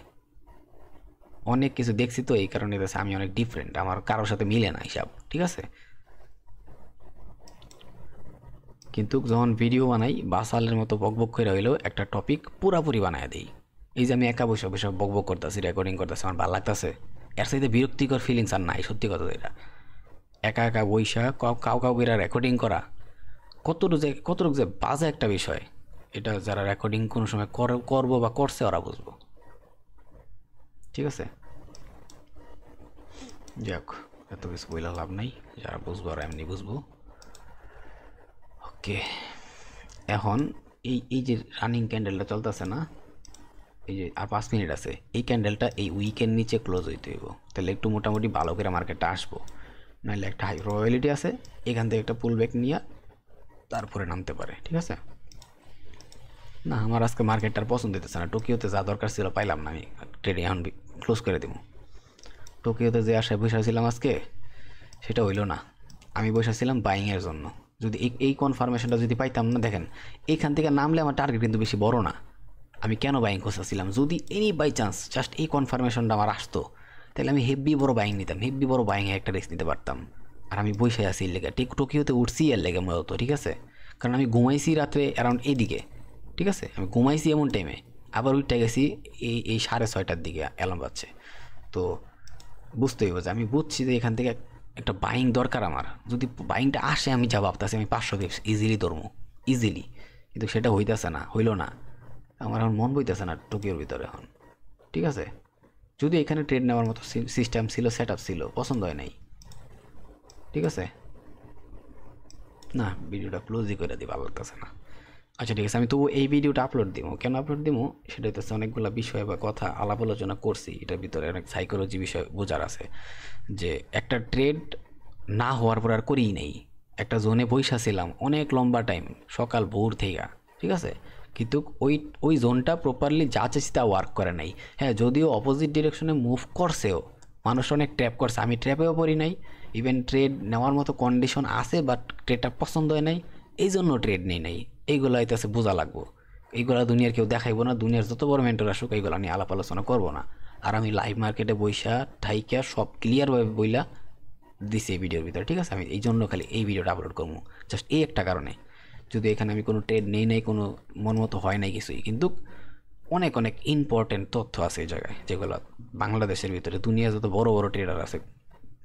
অনেক কিছু দেখছি তো, এই কারণে আমি অনেক ডিফারেন্ট, আমার কারোর সাথে মিলে না হিসাব। ঠিক আছে, কিন্তু যখন ভিডিও বানাই বাসালের মতো বকবক করে হইলেও একটা টপিক পুরাপুরি বানায় দিই। এই যে আমি একা বসে বসে বকবক করতেছি, রেকর্ডিং করতেছি, আমার ভালো লাগতেছে। এর সাথে বিরক্তিকর ফিলিংস আর নাই, সত্যি কথা। এটা একা বইসা কাউ করে রেকর্ডিং করা কতটুকু যে বাজে একটা বিষয়, এটা যারা রেকর্ডিং কোনো সময় করবো বা করছে ওরা বুঝবো। ঠিক আছে, যাক, এত কিছু বইলা লাভ নাই, যারা বুঝবো ওরা এমনি বুঝবো। ওকে, এখন এই যে রানিং ক্যান্ডেলটা চলতেছে না, এই যে আর 5 মিনিট আছে, এই ক্যান্ডেলটা এই উইকের নিচে ক্লোজ হইতে হইব, তাহলে একটু মোটামুটি ভালো করে মার্কেটটা আসবো। নাহলে একটা হাই প্রবাবিলিটি আছে এখান থেকে একটা পুল ব্যাক নিয়ে তারপরে নামতে পারে, ঠিক আছে। না আমার আজকে মার্কেটটার পছন্দ হইতেছে না, টোকিওতে যা দরকার ছিল পাইলাম না, আমি ট্রেডিং এখন ক্লোজ করে দেবো। টোকিওতে যে আশায় বসেছিলাম আজকে সেটা হইলো না। আমি বসেছিলাম বাইংয়ের জন্য। যদি এই কনফার্মেশনটা যদি পাইতাম না, দেখেন এইখান থেকে নামলে আমার টার্গেট কিন্তু বেশি বড় না। আমি কেন বাইং করতেছিলাম, যদি এনি বাই চান্স জাস্ট এই কনফার্মেশনটা আমার আসতো তাহলে আমি হেভি বড় বাইং নিতাম, হেভি বড় বাইংয়ে একটা রিস্ক নিতে পারতাম। আর আমি বসে আছি এর লেগে, ঠিক টোকিওতে উঠছি এর লেগে মূলত, ঠিক আছে। কারণ আমি ঘুমাইছি রাত্রে অ্যারাউন্ড এইদিকে, ঠিক আছে। আমি ঘুমাইছি এমন টাইমে, আবার উঠতে গেছি এই 6:30টার দিকে অ্যালার্ম বাজছে। তো বুঝতেই হইব যে আমি বুঝছি যে এখান থেকে একটা বাইং দরকার আমার। যদি বাইংটা আসে আমি যা ভাবতেছি আমি 500 পিপস ইজিলি ধরবো, ইজিলি। কিন্তু সেটা হইতেছে না, হইল না। আমার এখন মন বইতেছে না টোকিওর ভিতরে এখন, ঠিক আছে। যদি এখানে ট্রেড নেওয়ার মতো সিস্টেম ছিল, সেট আপ ছিল, পছন্দ হয় নাই, ঠিক আছে। না ভিডিওটা ক্লোজই করে দিই, ভালো লাগতেছে না। আচ্ছা ঠিক আছে, আমি তবু এই ভিডিওটা আপলোড দিব। কেন আপলোড দিব সেটা হচ্ছে অনেকগুলো বিষয় বা কথা আলাপ আলোচনা করছি, এটার ভিতরে অনেক সাইকোলজি বিষয় বোঝার আছে। যে একটা ট্রেড না হওয়ার পর আর করিই নেই, একটা জোনে বইসা ছিলাম অনেক লম্বা টাইম, সকাল ভোর থেকে, ঠিক আছে। কিন্তু ওই জোনটা প্রপারলি যা চাইছি তা ওয়ার্ক করে নাই। হ্যাঁ যদিও অপোজিট ডিরেকশনে মুভ করছেও, মানুষ অনেক ট্র্যাপ করছে, আমি ট্র্যাপেও পড়ি নাই। ইভেন ট্রেড নেওয়ার মতো কন্ডিশন আছে, বাট ট্রেডটা পছন্দ হয় নাই, এই জন্য ট্রেড নেই নাই। এইগুলো হইতেছে বোঝা লাগবো, এইগুলো দুনিয়ার কেউ দেখাইবো না। দুনিয়ার যত বড় মেন্টর আসুক এইগুলো নিয়ে আলাপ আলোচনা করবো না। আর আমি লাইভ মার্কেটে বইসা ঠাইকা সব ক্লিয়ারভাবে বইলা দিছি এই ভিডিওর ভিতরে, ঠিক আছে। আমি এই জন্য খালি এই ভিডিওটা আপলোড করবো, জাস্ট এই একটা কারণে। যদি এখানে আমি কোনো ট্রেড নেই নাই, কোনো মন মতো হয় নাই কিছুই, কিন্তু অনেক অনেক ইম্পর্টেন্ট তথ্য আছে এই জায়গায়, যেগুলো বাংলাদেশের ভিতরে দুনিয়া যত বড় বড় ট্রেডার আছে,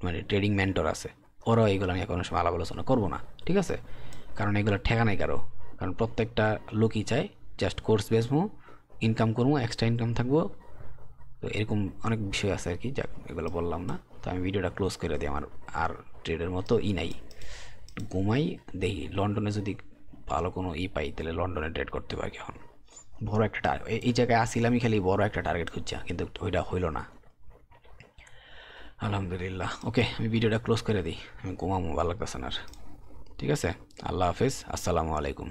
মানে ট্রেডিং মেন্টর আছে, ওরাও এইগুলো নিয়ে কোনো সময় আলাপ আলোচনা করবো না, ঠিক আছে। কারণ এগুলো ঠেকা নাই কারো। কারণ প্রত্যেকটা লোকই চায় জাস্ট কোর্স বেসবো, ইনকাম করবো, এক্সট্রা ইনকাম থাকবো। তো এরকম অনেক বিষয় আছে আর কি, যাক এগুলো বললাম না। তো আমি ভিডিওটা ক্লোজ করে দিই, আমার আর ট্রেডের মতো নাই। ঘুমাই, দেখি লন্ডনে যদি ভালো কোনো পাই তাহলে লন্ডনে ট্রেড করতে পারি। এখন বড় একটা এই জায়গায় আসিলাম, আমি খালি বড় একটা টার্গেট খুঁজছি, কিন্তু ওইটা হইল না। আলহামদুলিল্লাহ, ওকে আমি ভিডিওটা ক্লোজ করে দিই, আমি ঘুমাবো, ভালো লাগতেছে না আর। ঠিক আছে, আল্লাহ হাফেজ, আসসালামু আলাইকুম।